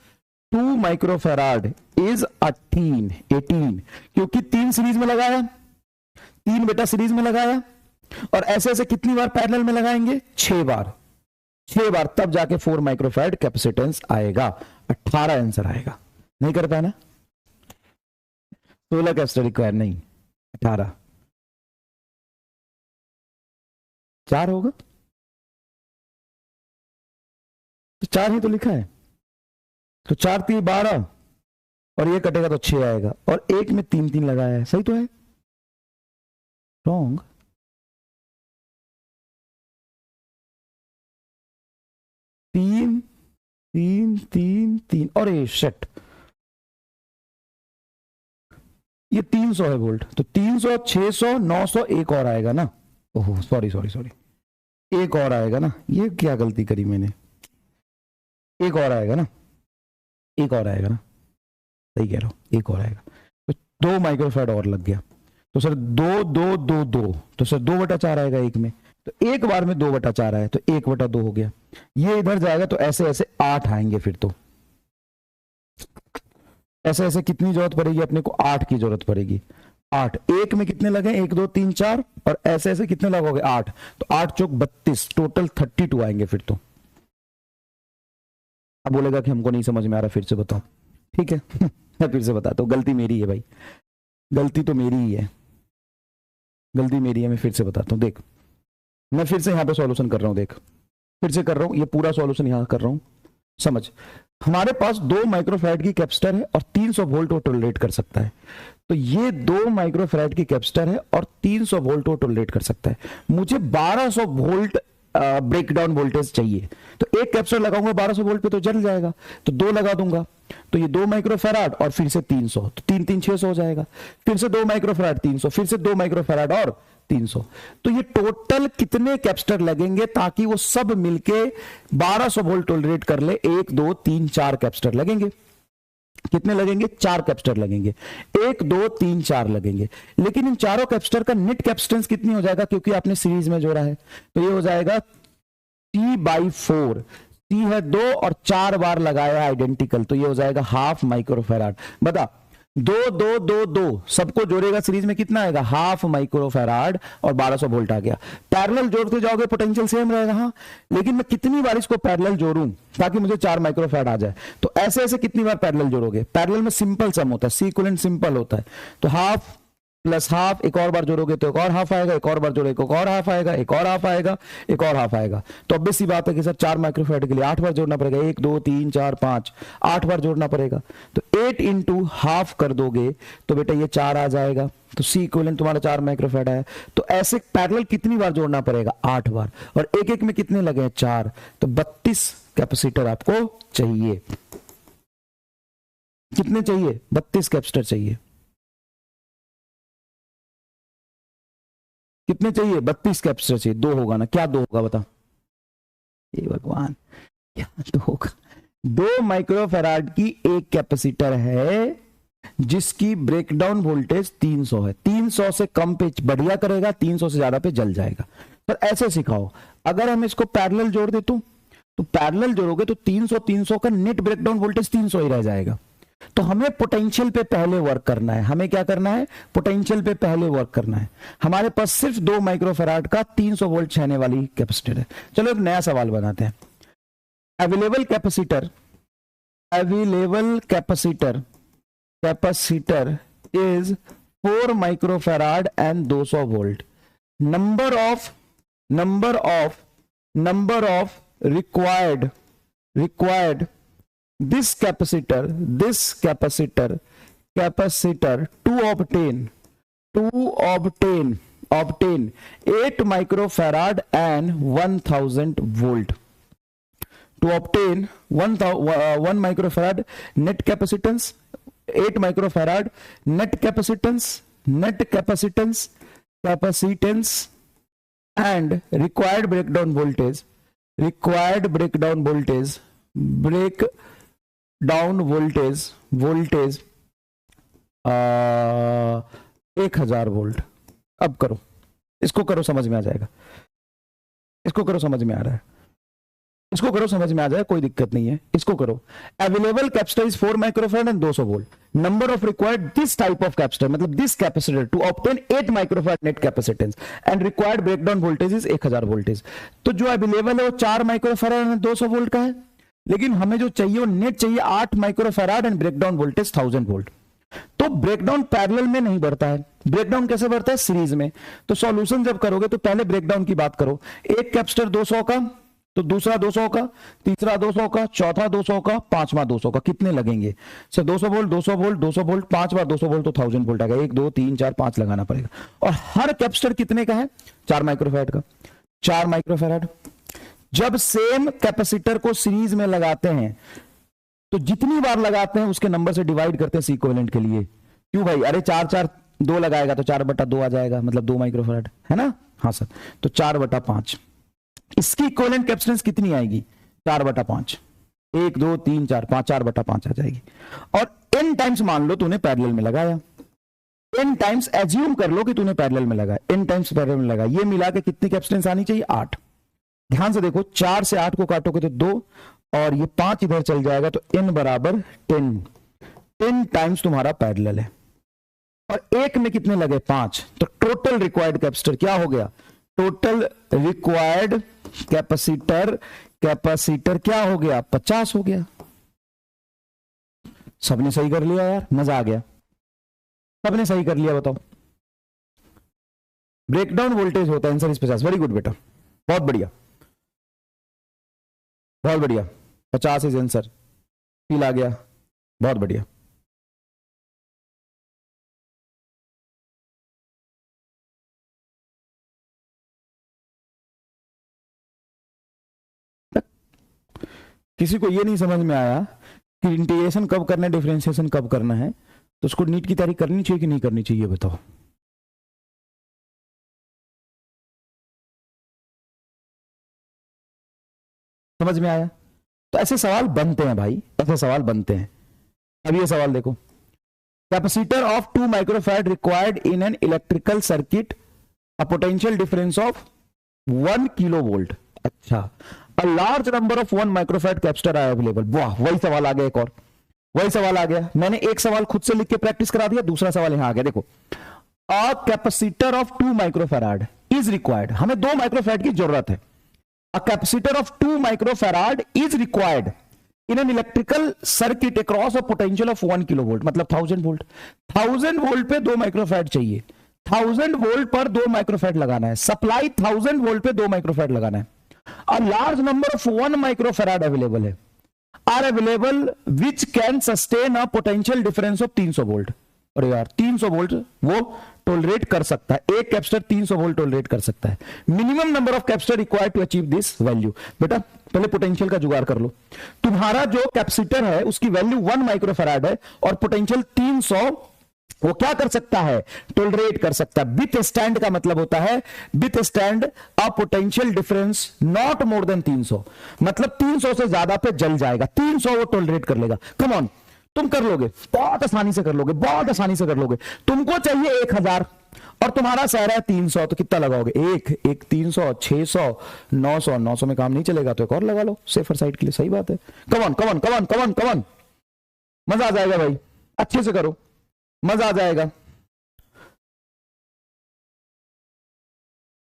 2 माइक्रोफैराड इज 18, क्योंकि 3 सीरीज में लगाया, 3 बेटा सीरीज में लगाया। और ऐसे ऐसे कितनी बार पैरेलल में लगाएंगे? 6 बार, 6 बार, तब जाके 4 माइक्रोफैराड कैपेसिटेंस आएगा। 18 आंसर आएगा। नहीं कर पाया ना? 16 कैपेसिटर रिक्वायर नहीं, 18। 4 होगा तो 4 ही तो लिखा है। तो 4×3 12 और ये कटेगा तो 6 आएगा, और एक में 3 3 लगाया है, सही तो है? रॉन्ग। 3 3 3 3 और ये शिट, ये 300 है वोल्ट। तो 300 600 900 एक और आएगा ना? ओह सॉरी सॉरी सॉरी, एक और आएगा ना? ये क्या गलती करी मैंने? एक और आएगा ना? एक और आएगा ना? सही कह रहा हूं, एक और आएगा। तो 2 माइक्रोफैराड और लग गया। तो सर 2 2 2 2, तो सर 2/4 आएगा एक में। तो एक बार में 2/4 आया, तो 1/2 हो गया। ये इधर जाएगा तो ऐसे ऐसे 8 आएंगे। फिर तो ऐसे ऐसे कितनी जरूरत पड़ेगी अपने को? 8 की जरूरत पड़ेगी। 8 एक में कितने लगे? 1 2 3 4, और ऐसे ऐसे कितने लगोगे? 8। तो 8 चौक 32, टोटल 32 आएंगे फिर तो। अब बोलेगा कि हमको नहीं समझ में आ रहा, फिर से बताओ। ठीक है मैं फिर से बताता हूँ, गलती मेरी है भाई, गलती तो मेरी ही है, गलती मेरी है। मैं फिर से बताता हूँ, देख मैं फिर से यहाँ पे सॉल्यूशन कर रहा हूँ, देख फिर से कर रहा हूँ, ये पूरा सॉल्यूशन यहाँ कर रहा हूँ। समझ, हमारे पास 2 माइक्रोफैराड की कैपेसिटर है और 300 वोल्ट वो टॉलरेट कर सकता है। तो ये 2 माइक्रोफैराड की कैपेसिटर है और 300 वोल्ट वो टॉलरेट कर सकता है। मुझे 1200 वोल्ट ब्रेकडाउन वोल्टेज चाहिए, तो एक कैपेसिटर लगाऊंगा 1200 वोल्ट पे तो जल जाएगा, तो 2 लगा दूंगा। तो ये 2 माइक्रोफैराड और फिर से 300, तो 3 3 600 हो जाएगा। फिर से 2 माइक्रोफैराड 300, फिर से 2 माइक्रोफैराड और 300। तो ये टोटल कितने कैपेसिटर लगेंगे ताकि वो सब मिलके 1200 वोल्ट टॉलरेट कर ले? 1 2 3 4 कैपेसिटर लगेंगे। कितने लगेंगे? 4 कैपेसिटर लगेंगे। 1 2 3 4 लगेंगे। लेकिन इन चारों कैपेसिटर का नेट कैपेसिटेंस कितनी हो जाएगा? क्योंकि आपने सीरीज में जोड़ा है, तो ये हो जाएगा T/4। T है 2 और 4 बार लगाया आइडेंटिकल, तो ये हो जाएगा हाफ माइक्रोफैराड। बता, 2 2 2 2 सबको जोड़ेगा सीरीज में, कितना आएगा? हाफ माइक्रोफैराड और 1200 वोल्ट आ गया। पैरेलल जोड़ते जाओगे पोटेंशियल सेम रहेगा, हाँ, लेकिन मैं कितनी बार इसको पैरेलल जोड़ूं ताकि मुझे 4 माइक्रोफैराड आ जाए? तो ऐसे ऐसे कितनी बार पैरेलल जोड़ोगे? पैरेलल में सिंपल सम होता है, सी इक्विवेलेंट सिंपल होता है। तो हाफ प्लस हाफ, एक और बार जोड़ोगे तो एक और हाफ आएगा, एक और बार जोड़ोगे एक और हाफ आएगा, एक और हाफ आएगा, एक और हाफ आएगा। तो अब सी बात है कि सर 4 माइक्रोफैराड के लिए 8 बार जोड़ना पड़ेगा। 1 2 3 4 5 8 बार जोड़ना पड़ेगा। तो 8 इंटू हाफ कर दोगे तो बेटा ये 4 आ जाएगा। तो सी इक्विवेलेंट तुम्हारा 4 माइक्रोफैराड है। तो ऐसे पैरेलल कितनी बार जोड़ना पड़ेगा? 8 बार। और एक एक में कितने लगे हैं? 4। तो 32 कैपेसिटर आपको चाहिए। कितने चाहिए? 32 कैपेसिटर चाहिए। कितने चाहिए? 32 कैपेसिटर चाहिए। 2 होगा ना? क्या 2 होगा बता? ये भगवान, क्या 2 होगा? 2 माइक्रोफैराड की एक कैपेसिटर है जिसकी ब्रेकडाउन वोल्टेज 300 है। 300 से कम पे बढ़िया करेगा, 300 से ज्यादा पे जल जाएगा। पर ऐसे सिखाओ, अगर हम इसको पैरेलल जोड़ दे तो पैरेलल जोड़ोगे तो 300 300 का नेट ब्रेकडाउन वोल्टेज 300 ही रह जाएगा। तो हमें पोटेंशियल पे पहले वर्क करना है। हमें क्या करना है? पोटेंशियल पे पहले वर्क करना है। हमारे पास सिर्फ 2 माइक्रोफैराड का 300 वोल्ट छहने वाली कैपेसिटर है। चलो एक नया सवाल बनाते हैं। Available capacitor is 4 microfarad and 200 volt. Number of required this capacitor to obtain 8 microfarad and 1000 volt. To obtain 1 microfarad net capacitance, 8 microfarad net capacitance and required breakdown voltage 1000 volt. अब करो, इसको करो, समझ में आ जाएगा। इसको करो, समझ में आ रहा है? इसको करो, समझ में आ जाए, कोई दिक्कत नहीं है। इसको करो। Available capacitor is 4 microfarad and 200 volt. Number of required this type of capacitor, मतलब this capacitor to obtain 8 microfarad net capacitance and required breakdown voltage is 1000 voltage. तो जो अवेलेबल है वो 4 माइक्रोफैराड एंड 200 वोल्ट का है, लेकिन हमें जो चाहिए वो नेट चाहिए 8 microfarad and breakdown voltage 1000 volt. तो ब्रेकडाउन पैरेलल में नहीं बढ़ता है, ब्रेकडाउन कैसे बढ़ता है? सीरीज में। तो सॉल्यूशन जब करोगे तो पहले ब्रेकडाउन की बात करो। एक कैपेसिटर 200 का, तो दूसरा 200 का, तीसरा 200 का, चौथा 200 का, पांचवा 200 का। कितने लगेंगे सर? 200 वोल्ट 200 वोल्ट 200 वोल्ट, 5 बार 200 वोल्ट तो 1000 वोल्ट आएगा। 1 2 3 4 5 लगाना पड़ेगा। और हर कैपेसिटर कितने का है? 4 माइक्रोफैराड का। 4 माइक्रोफैराड। जब सेम कैपेसिटर को सीरीज में लगाते हैं तो जितनी बार लगाते हैं उसके नंबर से डिवाइड करते हैं सी इक्विवेलेंट के लिए। क्यों भाई? अरे 4 4 2 लगाएगा तो 4/2 आ जाएगा, मतलब 2 माइक्रोफैराड, है ना? हाँ सर। तो 4/5। इसकी इक्विवेलेंट कैपेसिटेंस कितनी आएगी? 4/5। 1 2 3 4 5, 4/5 आ जाएगी। और n टाइम्स मान लो तूने पैरेलल में लगाया, n टाइम्स एज्यूम कर लो कि तूने पैरेलल में लगाया, n टाइम्स पैरेलल में लगाया, ये मिला के कितनी कैपेसिटेंस आनी चाहिए? 8। ध्यान से देखो, 4 से 8 को काटोगे तो 2 और ये 5 इधर चल जाएगा, तो n बराबर 10 टाइम्स तुम्हारा पैरेलल है। और एक में कितने लगे? 5। तो टोटल रिक्वायर्ड कैपेसिटर क्या हो गया? टोटल रिक्वायर्ड कैपेसिटर क्या हो गया? 50 हो गया। सबने सही कर लिया यार, मजा आ गया। सबने सही कर लिया, बताओ। ब्रेकडाउन वोल्टेज होता है आंसर इस 50। वेरी गुड बेटा, बहुत बढ़िया, बहुत बढ़िया। 50 इज आंसर। फील आ गया, बहुत बढ़िया। किसी को ये नहीं समझ में आया कि इंटीग्रेशन कब करना है, डिफरेंशिएशन कब करना है, तो उसको नीट की तैयारी करनी चाहिए कि नहीं करनी चाहिए, बताओ। समझ में आया? तो ऐसे सवाल बनते हैं भाई, ऐसे सवाल बनते हैं। अब ये सवाल देखो, capacitor of 2 microfarad required in an electrical circuit a potential difference of 1 kilo volt. अच्छा, a large number of 1 microfarad capacitor are available. वाह, वही सवाल आ गया, एक और वही सवाल आ गया। मैंने एक सवाल खुद से लिख के प्रैक्टिस करा दिया, दूसरा सवाल यहां आ गया। देखो, a capacitor of 2 microfarad is required, हमें 2 माइक्रोफैराड की जरूरत है। A capacitor of 2 microfarad is required in an electrical circuit across a potential of 1 kilovolt, मतलब 1000 वोल्ट। 1000 वोल्ट पे 2 माइक्रोफैराड चाहिए। 1000 वोल्ट पर 2 माइक्रोफैराड लगाना है, सप्लाई 1000 वोल्ट पे 2 माइक्रोफैराड लगाना है। A large number of 1 microfarad available है, are available which can sustain a potential difference of 300 volt. और यार 300 वोल्ट वो टोलरेट कर सकता है, एक कैपेसिटर 300 वोल्ट टोलरेट कर सकता है। Minimum number of capacitor required to achieve this value. बेटा पहले पोटेंशियल का जुगाड़ कर लो। तुम्हारा जो कैपेसिटर है उसकी वैल्यू 1 माइक्रोफैराड है और पोटेंशियल 300, वो क्या कर सकता है, टोलरेट कर सकता है। विथ स्टैंड का मतलब होता है, with stand a potential difference not more than 300, मतलब 300 से ज्यादा पे जल जाएगा, 300 वो टोलरेट कर लेगा। कम ऑन, तुम कर लोगे, बहुत आसानी से कर लोगे, बहुत आसानी से कर लोगे। तुमको चाहिए 1000 और तुम्हारा सहरा है 300, तो कितना लगाओगे? एक 300, 600, 900। 900 में काम नहीं चलेगा तो एक और लगा लो सेफर साइड के लिए। सही बात है। कमन कमन कमन कमन कमन, मजा आ जाएगा भाई, अच्छे से करो, मजा आ जाएगा।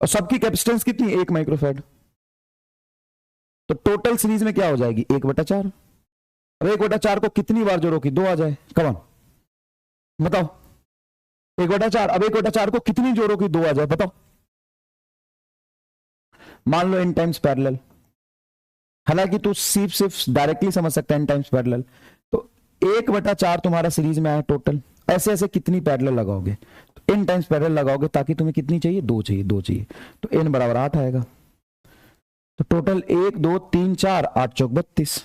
और सबकी कैपेसिटेंस कितनी? 1 माइक्रोफैराड। तो टोटल सीरीज में क्या हो जाएगी? 1/4। अब 1/4 को कितनी बार जोड़ो कि 2 आ जाए? कमन बताओ, 1/4। अब 1/4 को कितनी जोड़ो कि 2 आ जाए? बताओ। मान लो n टाइम्स पैरेलल, हालांकि तू सिर्फ डायरेक्टली समझ सकता है n टाइम्स पैरेलल। तो 1/4 तुम्हारा सीरीज में आया टोटल। ऐसे ऐसे कितनी पैरेलल लगाओगे? तो n टाइम्स पैरेलल लगाओगे, ताकि तुम्हें कितनी चाहिए? 2 चाहिए, 2 चाहिए। तो n बराबर 8 आएगा। तो टोटल 1 2 3 4, 8 चौक 32।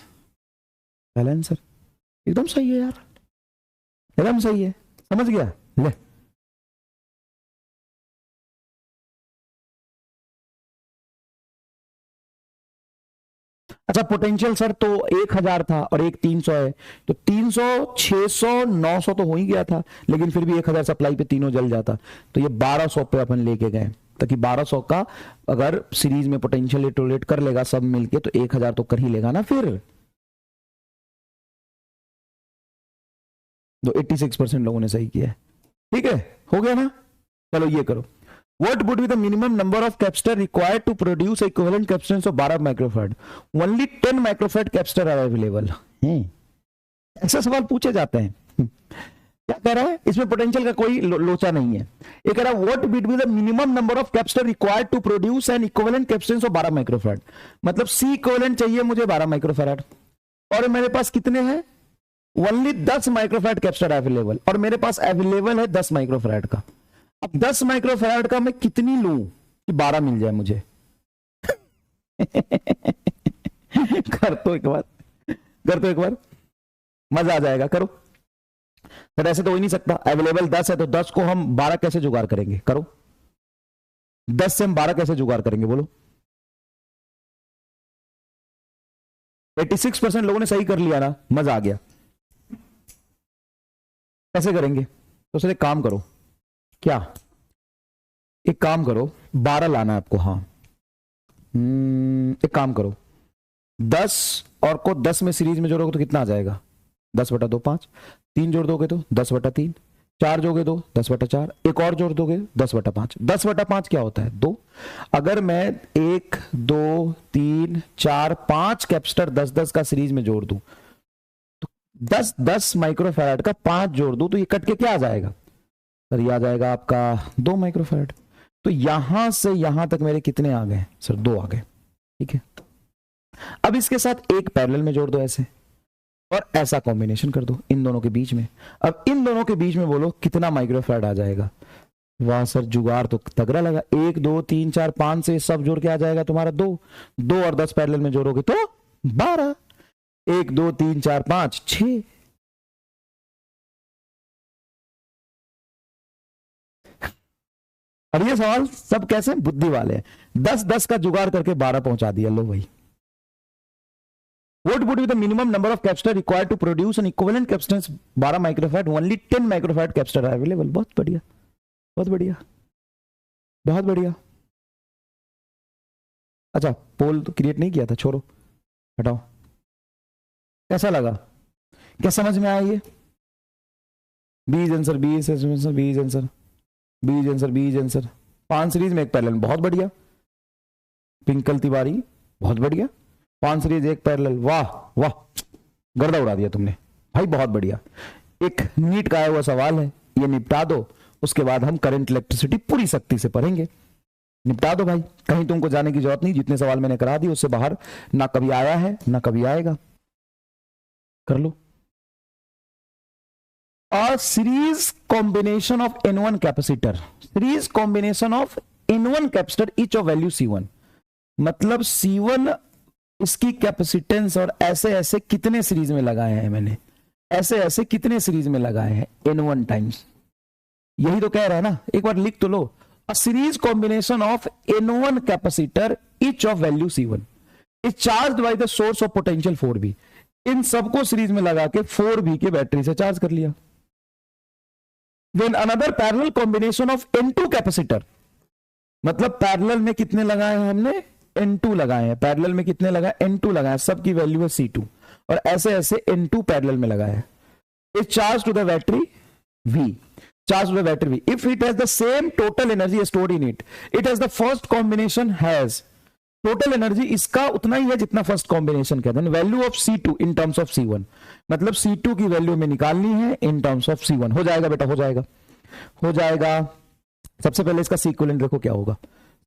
पहला आंसर एकदम सही है यार, एकदम सही है। समझ गया? ले, अच्छा पोटेंशियल सर तो 1000 था और एक 300 है, तो 300 600 900 तो हो ही गया था, लेकिन फिर भी 1000 सप्लाई पे तीनों जल जाता। तो ये 1200 पे अपन लेके गए, ताकि 1200 का अगर सीरीज में पोटेंशियल टोलरेट कर लेगा सब मिलके, तो 1000 तो कर ही लेगा ना फिर। तो 86% लोगों ने सही किया है। ठीक है, हो गया ना? चलो ये करो, what would be the minimum number of capacitor required to produce equivalent capacitance of 12 microfarad? Only 10 microfarad capacitor are available। ऐसे सवाल पूछे जाते हैं। क्या कह रहा है? इसमें पोटेंशियल का कोई लोचा नहीं है। ये कह रहा है what would be the minimum number of capacitor required to produce an equivalent capacitance of 12 microfarad। मतलब C equivalent चाहिए मुझे 12 माइक्रोफैराड, और मेरे पास कितने हैं? ओनली 10 माइक्रोफैराड कैपेसिटर अवेलेबल, और मेरे पास अवेलेबल है 10 माइक्रोफैराड का। अब 10 माइक्रोफैराड का मैं कितनी लूं कि 12 मिल जाए मुझे? कर तो एक बार, कर तो एक बार, मजा आ जाएगा। करो। पर ऐसे तो हो ही नहीं सकता, अवेलेबल 10 है तो 10 को हम 12 कैसे जुगाड़ करेंगे? करो, 10 से हम 12 कैसे जुगाड़ करेंगे बोलो? 86% लोगों ने सही कर लिया ना, मजा आ गया। कैसे करेंगे? तो सर एक काम करो, क्या एक काम करो, 12 लाना है आपको। हाँ एक काम करो, 10 और को 10 में सीरीज में जोड़ोगे तो कितना आ जाएगा? 10/2 5। 3 जोड़ दोगे तो 10/3। 4 जोड़ोगे तो 10/4। एक और जोड़ दोगे 10/5। 10/5 क्या होता है? 2। अगर मैं 1 2 3 4 5 कैपेसिटर 10-10 का सीरीज में जोड़ दूं, तो 10 माइक्रोफैराड का 5 जोड़ दूं, तो ये कट के क्या आ जाएगा सर? ये आ जाएगा आपका 2 माइक्रोफैराड। तो यहां से यहां तक मेरे कितने आ गए सर? 2 आ गए। ठीक है, अब इसके साथ एक पैरेलल में जोड़ दो ऐसे, और ऐसा कॉम्बिनेशन कर दो इन दोनों के बीच में। अब इन दोनों के बीच में बोलो कितना माइक्रोफैराड आ जाएगा। वाह सर, जुगाड़ तो तगड़ा लगा। 1 2 3 4 5 से सब जोड़ के आ जाएगा तुम्हारा 2, 2 और 10 पैरेलल में जोड़ोगे तो 12। 1 2 3 4 5 6। अब ये सवाल सब कैसे बुद्धि वाले हैं। 10 10 का जुगाड़ करके 12 पहुंचा दिया। लो भाई, what would be the minimum number of capacitor required to produce an equivalent capacitance 12 microfarad? Only 10 microfarad capacitor are available। बहुत बढ़िया, बहुत बढ़िया, बहुत बढ़िया। अच्छा, पोल तो क्रिएट नहीं किया था, छोड़ो, हटाओ। कैसा लगा, क्या समझ में आया ये? बीज आंसर, बीज आंसर, बीज आंसर, बीज आंसर, बीज आंसर। 5 सीरीज में एक पैरेलल, बहुत बढ़िया। पिंकल तिवारी, बहुत बढ़िया। 5 सीरीज एक पैरेलल, वाह वाह, गर्दा उड़ा दिया तुमने भाई, बहुत बढ़िया। एक नीट का आया हुआ सवाल है, ये निपटा दो, उसके बाद हम करंट इलेक्ट्रिसिटी पूरी सख्ती से पढ़ेंगे। निपटा दो भाई, कहीं तुमको जाने की जरूरत नहीं। जितने सवाल मैंने करा दिए उससे बाहर ना कभी आया है ना कभी आएगा। कर लो। A series combination of N1 capacitor, series combination of N1 capacitor each of value C1, मतलब C1 इसकी कैपेसिटेंस और ऐसे ऐसे कितने सीरीज में लगाए हैं मैंने, ऐसे ऐसे कितने सीरीज में लगाए हैं N1 टाइम्स, यही तो कह रहा है ना। एक बार लिख तो लो, a series combination of N1 capacitor each of value C1 is charged by the source of potential 4B। इन सबको सीरीज में लगा के 4B के बैटरी से चार्ज कर लिया। When another parallel combination of N2 capacitor, मतलब पैरेलल में कितने लगाए हैं हमने, N2 लगाए हैं। पैरेलल में कितने लगाए, N2 लगाए, सबकी वैल्यू है C2, और ऐसे ऐसे N2 पैरेलल में लगाया है। Is charge to the battery V, charge to the battery V if it has the same total energy stored in it, it has the first combination has total energy इसका उतना ही है जितना first combination का। Then value of C2 in terms of C1, मतलब C2 की value में निकालनी है इन टर्म्स ऑफ C1। हो जाएगा बेटा, हो जाएगा, हो जाएगा। सबसे पहले इसका सीक्वेंट देखो क्या होगा।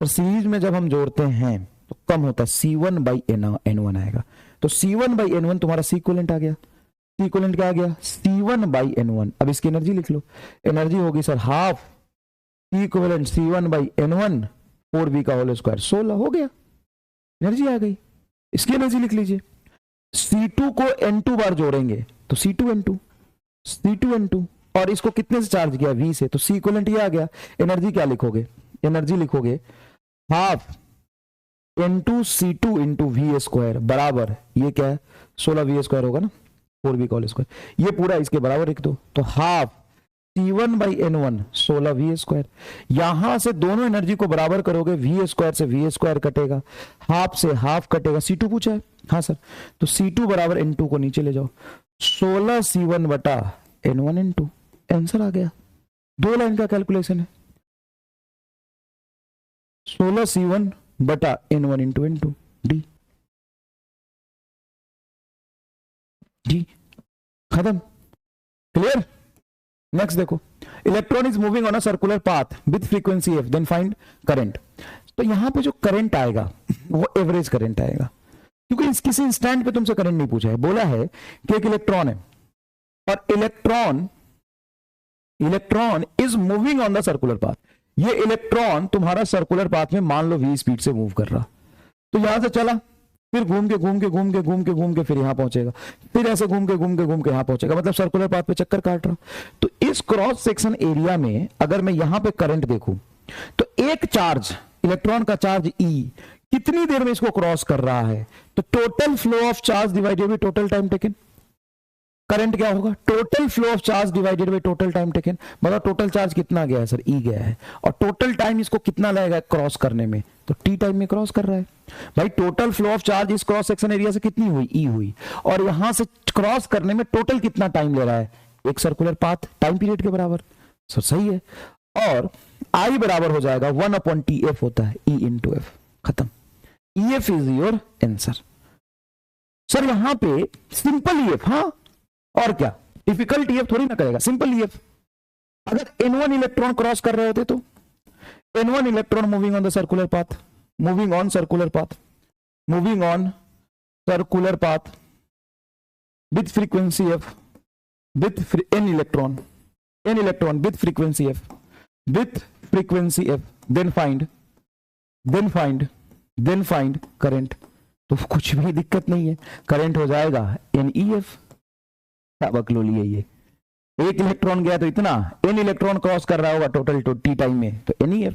तो सीरीज में जब हम जोड़ते हैं तो कम होता है, C1 बाई N1 आएगा। तो C1 बाई N1 तुम्हारा सीक्वेंट आ गया। सीक्वेंट क्या आ गया, C1 बाई N1। अब इसकी एनर्जी लिख लो। एनर्जी होगी sir half equivalent C1 by N1 4B का होल स्क्वायर, 16 हो गया, एनर्जी आ गई। इसकी एनर्जी लिख लीजिए। C2 को N2 बार जोड़ेंगे तो C2N2, C2N2, और इसको कितने से चार्ज किया, V से, तो C इक्विवेलेंट ये आ गया। एनर्जी क्या लिखोगे, एनर्जी लिखोगे half N2 C2 into V square बराबर, ये क्या है 16V स्क्वायर होगा ना, 4B का होल स्क्वायर, ये पूरा इसके बराबर लिख दो। तो half C1 by N1 16V square. यहां से दोनों एनर्जी को बराबर करोगे, V स्क्वायर से V स्क्वायर कटेगा, हाफ से हाफ कटेगा। C2 पूछा है, हाँ सर, तो C2 बराबर N2 को नीचे ले जाओ, 16 C1 बटा N1 N2, आंसर आ गया। 2 लाइन का कैलकुलेशन है, 16 C1 बटा N1 इंटू N2, डी जी, खत्म, क्लियर। नेक्स्ट देखो, electron is moving on a circular path with frequency F, then find current. तो यहां पे जो करंट आएगा वो एवरेज करंट आएगा, क्योंकि इस किसी इंस्टेंट पे तुमसे करंट नहीं पूछा है। बोला है कि एक इलेक्ट्रॉन है और electron is moving on the circular path. ये इलेक्ट्रॉन तुम्हारा सर्कुलर पाथ में मान लो v स्पीड से मूव कर रहा, तो यहां से चला, फिर घूम के फिर यहां पहुंचेगा, फिर ऐसे घूम के यहां पहुंचेगा, मतलब सर्कुलर पाथ पे चक्कर काट रहा। तो इस क्रॉस सेक्शन एरिया में अगर मैं यहां पे करंट देखूं तो एक चार्ज, इलेक्ट्रॉन का चार्ज E कितनी देर में इसको क्रॉस कर रहा है, तो total flow of charge divided by total time taken. Current क्या होगा, total flow of charge divided by total time taken. मतलब टोटल चार्ज कितना गया है सर, E गया है, और टोटल टाइम इसको कितना लगेगा क्रॉस करने में, तो T टाइम में क्रॉस कर रहा है। भाई टोटल फ्लो ऑफ चार्ज इस क्रॉस सेक्शन एरिया से कितनी हुई, E हुई, और यहां से क्रॉस करने में टोटल कितना टाइम ले रहा है, एक सर्कुलर पाथ टाइम पीरियड के बराबर। सर सही है, और I बराबर हो जाएगा 1/TF होता है, E इंटू एफ, खत्म। EF is your answer. Sir यहां पे सिंपल EF, हाँ और क्या, डिफिकल्ट EF थोड़ी ना करेगा, सिंपल EF। अगर N1 इलेक्ट्रॉन क्रॉस कर रहे होते तो N1 electron moving on the circular path, moving on circular path, moving on circular path with frequency f, with n electron with frequency f, then find current. तो कुछ भी दिक्कत नहीं है, करंट हो जाएगा NEF. क्या बकलोली है ये, एक इलेक्ट्रॉन गया तो इतना, n इलेक्ट्रॉन क्रॉस कर रहा होगा टोटल टी टाइम में, तो NEF.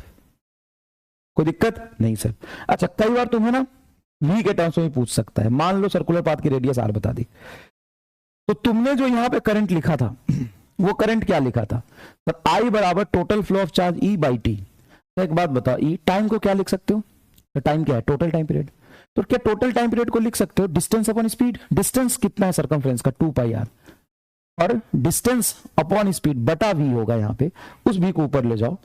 कोई दिक्कत नहीं सर. अच्छा, कई बार तुम्हें ना V के टर्म्स में पूछ सकता है. मान लो सर्कुलर पाथ की रेडियस R बता दी, तो तुमने जो यहां पे करंट लिखा था वो करंट क्या लिखा था, पर I बराबर total flow of charge E by T. तो एक बात बताओ, E टाइम को क्या लिख सकते हो, तो टाइम क्या है, टोटल टाइम पीरियड. तो क्या टोटल टाइम पीरियड को लिख सकते हो डिस्टेंस अपॉन स्पीड. डिस्टेंस कितना है सरकमफ्रेंस का, 2 पाई r, और डिस्टेंस अपॉन स्पीड बटा v होगा यहां पे, उस v को ऊपर ले जाओ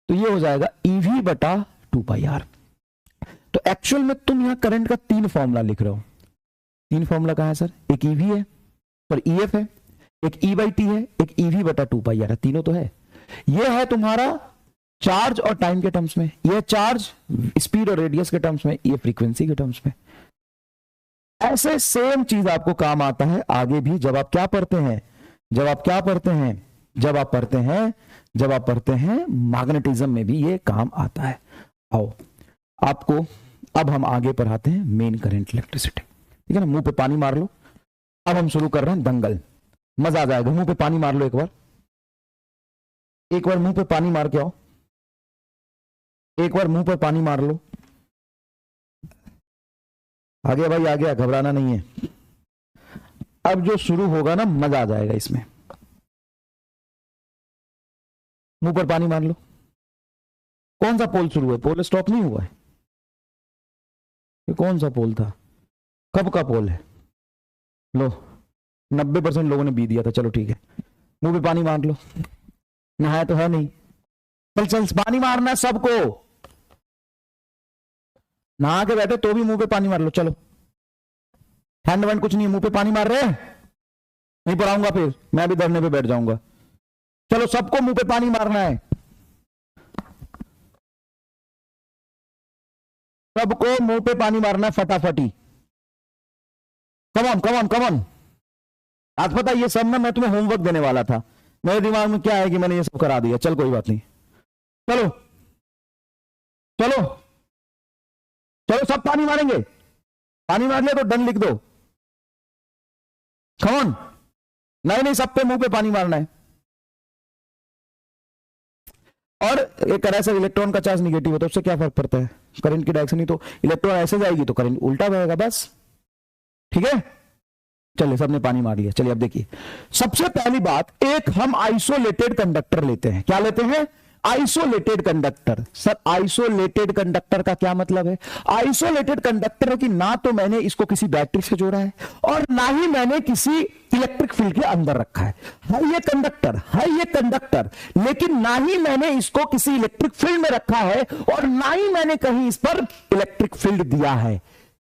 तो ये हो जाएगा ev बटा 2 पाई r. तो एक्चुअल में तुम यहां करंट का 3 फॉर्मूला लिख रहे हो. 3 फॉर्मूला कहां है सर, एक ev है और ef है, एक e बाई टी है, एक ev बटा 2 पाई r है. तीनों तो है. ये है तुम्हारा चार्ज और टाइम के टर्म्स में, ये चार्ज स्पीड और रेडियस के टर्म्स में, ये फ्रीक्वेंसी के टर्म्स में. ऐसे सेम चीज आपको काम आता है आगे भी, जब आप क्या पढ़ते हैं, जब आप पढ़ते हैं मैग्नेटिज्म में भी ये काम आता है. आओ आपको अब हम आगे पढ़ाते हैं मेन करंट इलेक्ट्रिसिटी. ठीक है ना, मुंह पे पानी मार लो. अब हम शुरू कर रहे हैं दंगल, मजा आ जाएगा. मुंह पे पानी मार लो, एक बार मुंह पे पानी मार के आओ, एक बार मुंह पे पानी मार लो. आ गया भाई, आ गया, घबराना नहीं है. अब जो शुरू होगा ना, मजा आ जाएगा इसमें. मुंह पर पानी मार लो. कौन सा पोल शुरू है, पोल स्टॉप नहीं हुआ है. ये कौन सा पोल था, कब का पोल है. लो 90% लोगों ने बी दिया था. चलो ठीक है, मुंह पे पानी मार लो. नहाया तो है नहीं, चल पानी मारना है सबको. नहा के बैठे तो भी मुंह पे पानी मार लो. चलो, हैंड वैंड कुछ नहीं है, मुंह पे पानी मार रहे हैं, नहीं पढ़ाऊंगा फिर मैं भी धरने पे बैठ जाऊंगा. चलो सबको मुंह पे पानी मारना है, सबको मुंह पे पानी मारना है फटाफटी. Come on. आज पता ये सब ना मैं तुम्हें होमवर्क देने वाला था, मेरे दिमाग में क्या है कि मैंने ये सब करा दिया. चल कोई बात नहीं, चलो सब पानी मारेंगे. पानी मार लिया तो डन लिख दो. Come on. नहीं सब पे मुंह पे पानी मारना है. और एक ऐसा इलेक्ट्रॉन का चार्ज निगेटिव है तो उससे क्या फर्क पड़ता है, करंट की डायरेक्शन ही तो, इलेक्ट्रॉन ऐसे जाएगी तो करंट उल्टा बहेगा बस. ठीक है, चलिए सबने पानी मार लिया. चलिए अब देखिए, सबसे पहली बात, एक हम आइसोलेटेड कंडक्टर लेते हैं. क्या लेते हैं, isolated conductor. Sir isolated conductor का क्या मतलब है, आइसोलेटेड कंडक्टर है कि ना तो मैंने इसको किसी बैटरी से जोड़ा है और ना ही मैंने किसी इलेक्ट्रिक फील्ड के अंदर रखा है. ये कंडक्टर, लेकिन ना ही मैंने इसको किसी इलेक्ट्रिक फील्ड में रखा है और ना ही मैंने कहीं इस पर इलेक्ट्रिक फील्ड दिया है.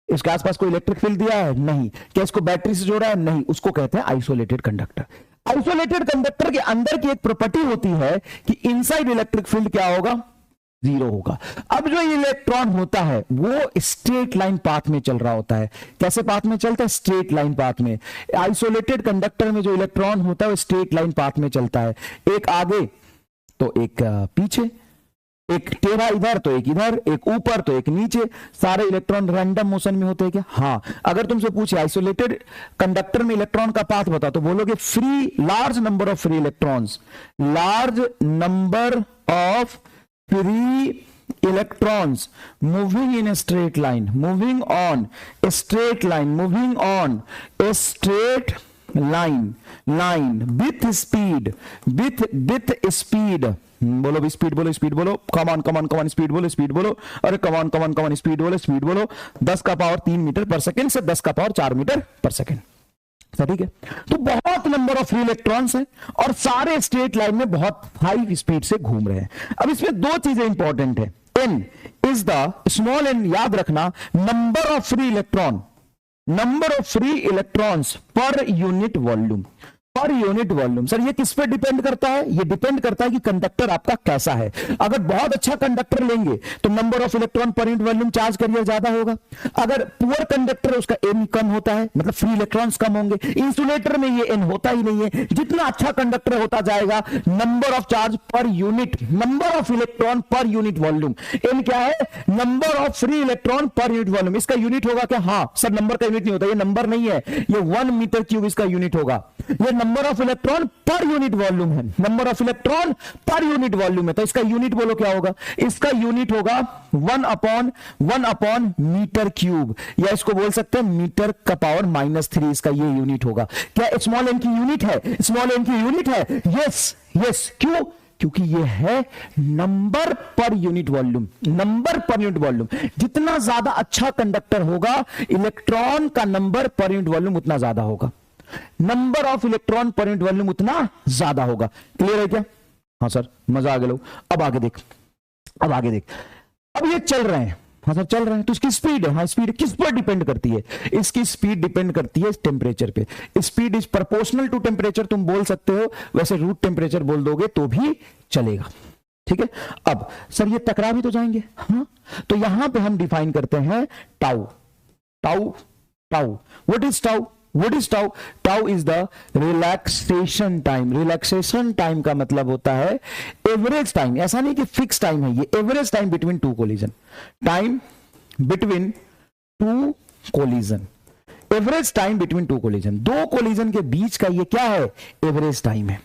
इसके आसपास कोई इलेक्ट्रिक फील्ड दिया है नहीं. क्या इसको बैटरी से जोड़ा है नहीं. उसको कहते हैं आइसोलेटेड कंडक्टर. आइसोलेटेड कंडक्टर के अंदर की एक प्रॉपर्टी होती है कि इनसाइड इलेक्ट्रिक फील्ड क्या होगा, 0 होगा. अब जो इलेक्ट्रॉन होता है वो स्ट्रेट लाइन पाथ में चल रहा होता है. कैसे पाथ में चलता है, स्ट्रेट लाइन पाथ में. आइसोलेटेड कंडक्टर में जो इलेक्ट्रॉन होता है वो स्ट्रेट लाइन पाथ में चलता है. एक आगे तो एक पीछे, एक टेढ़ा इधर तो एक इधर, एक ऊपर तो एक नीचे. सारे इलेक्ट्रॉन रैंडम मोशन में होते हैं क्या, हाँ. अगर तुमसे पूछे आइसोलेटेड कंडक्टर में इलेक्ट्रॉन का पाथ बता, तो बोलोगे large number of free electrons, large number of free electrons moving in a straight line, moving on a straight line, moving on a straight line with speed, with speed. बोलो भी speed बोलो, speed बोलो. Come on speed बोलो. अरे come on speed बोलो. 10 का power 3 metre पर second से 10 का पावर 4 मीटर पर सेकंड. ठीक है, तो बहुत नंबर ऑफ फ्री इलेक्ट्रॉन्स हैं और सारे स्ट्रेट लाइन में बहुत हाई स्पीड से घूम रहे हैं. अब इसमें 2 चीजें इंपॉर्टेंट है. n is the small n, याद रखना, नंबर ऑफ फ्री इलेक्ट्रॉन्स पर यूनिट वॉल्यूम. पर यूनिट वॉल्यूम। सर ये किस पे डिपेंड करता है? ये डिपेंड करता है कि कंडक्टर आपका कैसा है। अगर बहुत अच्छा कंडक्टर लेंगे तो number of electron per unit volume charge carrier ज्यादा होगा। अगर पुअर कंडक्टर है उसका एन कम होता है, मतलब फ्री इलेक्ट्रॉन्स कम होंगे। इंसुलेटर में ये एन होता ही नहीं है। जितना अच्छा कंडक्टर होता जाएगा number of charge per unit, number of electron per unit volume. N क्या है? Number of free electron per unit volume. इसका यूनिट होगा क्या? हाँ सर नंबर का यूनिट नहीं होता, ये नंबर नहीं है, ये 1 मीटर क्यूब इसका यूनिट होगा। ये number of electron per unit volume है, number of electron per unit volume है। तो इसका यूनिट बोलो क्या होगा? इसका यूनिट होगा 1 अपॉन मीटर क्यूब, या इसको बोल सकते हैं मीटर का पावर -3, इसका ये यूनिट होगा। क्या स्मॉल एन की यूनिट है? स्मॉल एन की यूनिट है, यस यस। क्यों? क्योंकि ये है नंबर पर यूनिट वॉल्यूम, नंबर पर यूनिट वॉल्यूम। जितना ज्यादा अच्छा कंडक्टर होगा इलेक्ट्रॉन का नंबर पर यूनिट वॉल्यूम उतना ज्यादा होगा, number of electron per unit volume उतना ज्यादा होगा। क्लियर है क्या? हाँ सर मजा आ गया लोग। अब आगे देख, अब आगे देख, अब ये चल रहे हैं। हाँ सर चल रहे हैं, तो इसकी स्पीड है। हाँ स्पीड किस पर डिपेंड करती है? इसकी स्पीड डिपेंड करती है टेम्परेचर पे। Speed is proportional to temperature तुम बोल सकते हो, वैसे रूट टेम्परेचर बोल दोगे तो भी चलेगा। ठीक है। अब सर ये टकरा भी तो जाएंगे। हाँ तो यहां पे हम डिफाइन करते हैं tau. Tau tau what is tau? What is tau? Tau is the relaxation time. Relaxation time का मतलब होता है एवरेज टाइम। ऐसा नहीं कि फिक्स टाइम है, ये average time between two collision. Time between two collision, average time between two collision. दो कोलिजन के बीच का ये क्या है? एवरेज टाइम है।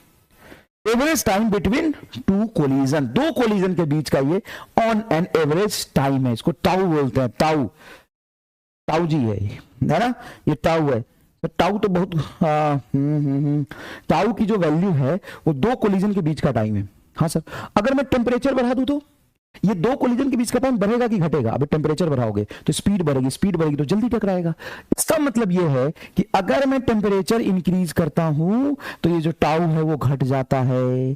Average time between two collision, दो कोलिजन के बीच का ये ऑन एन एवरेज टाइम है। इसको टाउ बोलते हैं। टाउ, टाउ जी है ये, है ना? ये टाउ है। तो टाउ तो बहुत टाउ की जो वैल्यू है वो दो कोलिजन के बीच का टाइम है। हाँ सर अगर मैं टेम्परेचर बढ़ा दूं तो ये दो कोलिजन के बीच का टाइम बढ़ेगा कि घटेगा? अभी टेम्परेचर बढ़ाओगे तो स्पीड बढ़ेगी, स्पीड बढ़ेगी तो जल्दी टकराएगा। इसका मतलब ये है कि अगर मैं टेम्परेचर इंक्रीज करता हूं तो ये जो टाउ है वो घट जाता है,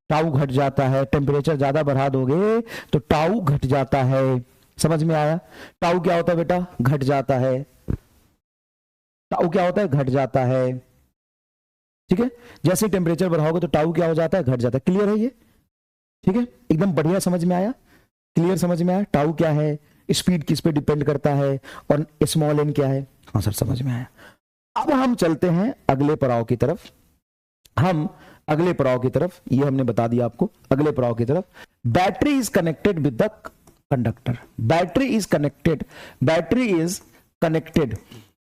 टाउ घट जाता है। टेम्परेचर ज्यादा बढ़ा दोगे तो टाउ घट जाता है। समझ में आया? टाउ क्या होता है बेटा? घट जाता है। टाउ क्या होता है? घट जाता है। ठीक है। जैसे टेम्परेचर बढ़ाओगे तो टाउ क्या हो जाता है? घट जाता है। क्लियर है ये? ठीक है, एकदम बढ़िया समझ में आया? क्लियर समझ में आया? टाउ क्या है, स्पीड किस पे डिपेंड करता है, और स्मॉल एन क्या है? हाँ सर समझ में आया। अब हम चलते हैं अगले पड़ाव की तरफ। हम अगले पड़ाव की तरफ, ये हमने बता दिया आपको, अगले पड़ाव की तरफ। Battery is connected with the conductor. Battery is connected, battery is connected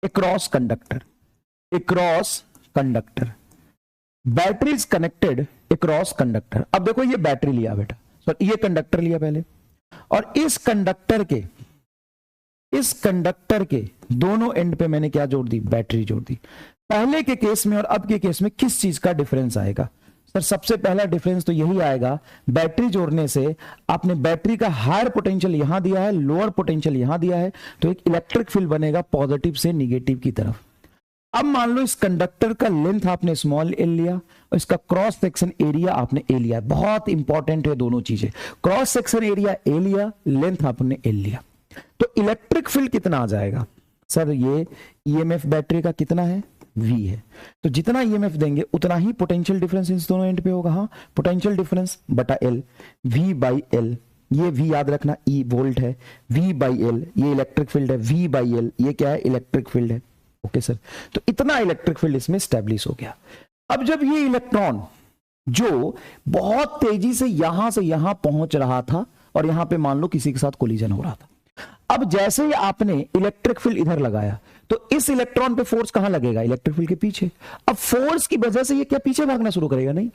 across conductor, across conductor, battery is connected across conductor। अब देखो ये बैटरी लिया बेटा, तो ये कंडक्टर लिया पहले, और इस कंडक्टर के दोनों एंड पे मैंने क्या जोड़ दी? बैटरी जोड़ दी। पहले के केस में और अब के केस में किस चीज का डिफरेंस आएगा? सर सबसे पहला डिफरेंस तो यही आएगा, बैटरी जोड़ने से आपने बैटरी का हायर पोटेंशियल यहां दिया है, लोअर पोटेंशियल यहां दिया है, तो एक इलेक्ट्रिक फील्ड बनेगा पॉजिटिव से निगेटिव की तरफ। अब मान लो इस कंडक्टर का लेंथ आपने स्मॉल एल लिया और इसका क्रॉस सेक्शन एरिया आपने ए लिया। बहुत इंपॉर्टेंट है दोनों चीजें। क्रॉस सेक्शन एरिया ए लिया, लेंथ आपने एल लिया, तो इलेक्ट्रिक फील्ड कितना आ जाएगा? सर ये ईएमएफ बैटरी का कितना है? V है। तो जितना ईएमएफ देंगे उतना ही पोटेंशियल डिफरेंस इन दोनों एंड पे होगा। हाँ पोटेंशियल डिफरेंस बटा एल, V बाई एल। ये V याद रखना, E वोल्ट है, V बाई एल ये इलेक्ट्रिक फील्ड है, V बाई एल ये क्या है? इलेक्ट्रिक फील्ड है। ओके सर, तो इतना इलेक्ट्रिक फील्ड इसमें स्टैब्लिश हो गया। अब जब ये इलेक्ट्रॉन जो बहुत तेजी से यहां पहुंच रहा था और यहां पे मान लो किसी के साथ कोलिजन हो रहा था, अब जैसे ही आपने इलेक्ट्रिक फील्ड इधर लगाया तो इस इलेक्ट्रॉन पे फोर्स कहां लगेगा? इलेक्ट्रिक फील्ड के पीछे। अब फोर्स की वजह से ये क्या पीछे भागना शुरू करेगा? नहीं,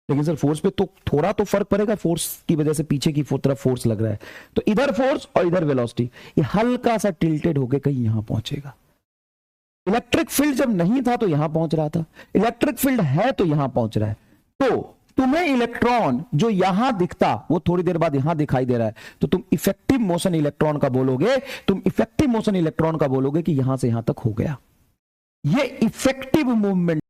लेकिन सर फोर्स पे तो थोड़ा तो फर्क पड़ेगा। फोर्स की वजह से पीछे की तरफ फोर्स लग रहा है, तो इधर फोर्स और इधर वेलोसिटी, ये हल्का सा टिल्टेड होकर कहीं यहां पहुंचेगा। इलेक्ट्रिक फील्ड जब नहीं था तो यहां पहुंच रहा था, इलेक्ट्रिक फील्ड है तो यहां पहुंच रहा है। तो तुम्हें इलेक्ट्रॉन जो यहां दिखता वो थोड़ी देर बाद यहां दिखाई दे रहा है, तो तुम इफेक्टिव मोशन इलेक्ट्रॉन का बोलोगे, तुम इफेक्टिव मोशन इलेक्ट्रॉन का बोलोगे कि यहां से यहां तक हो गया। ये इफेक्टिव मूवमेंट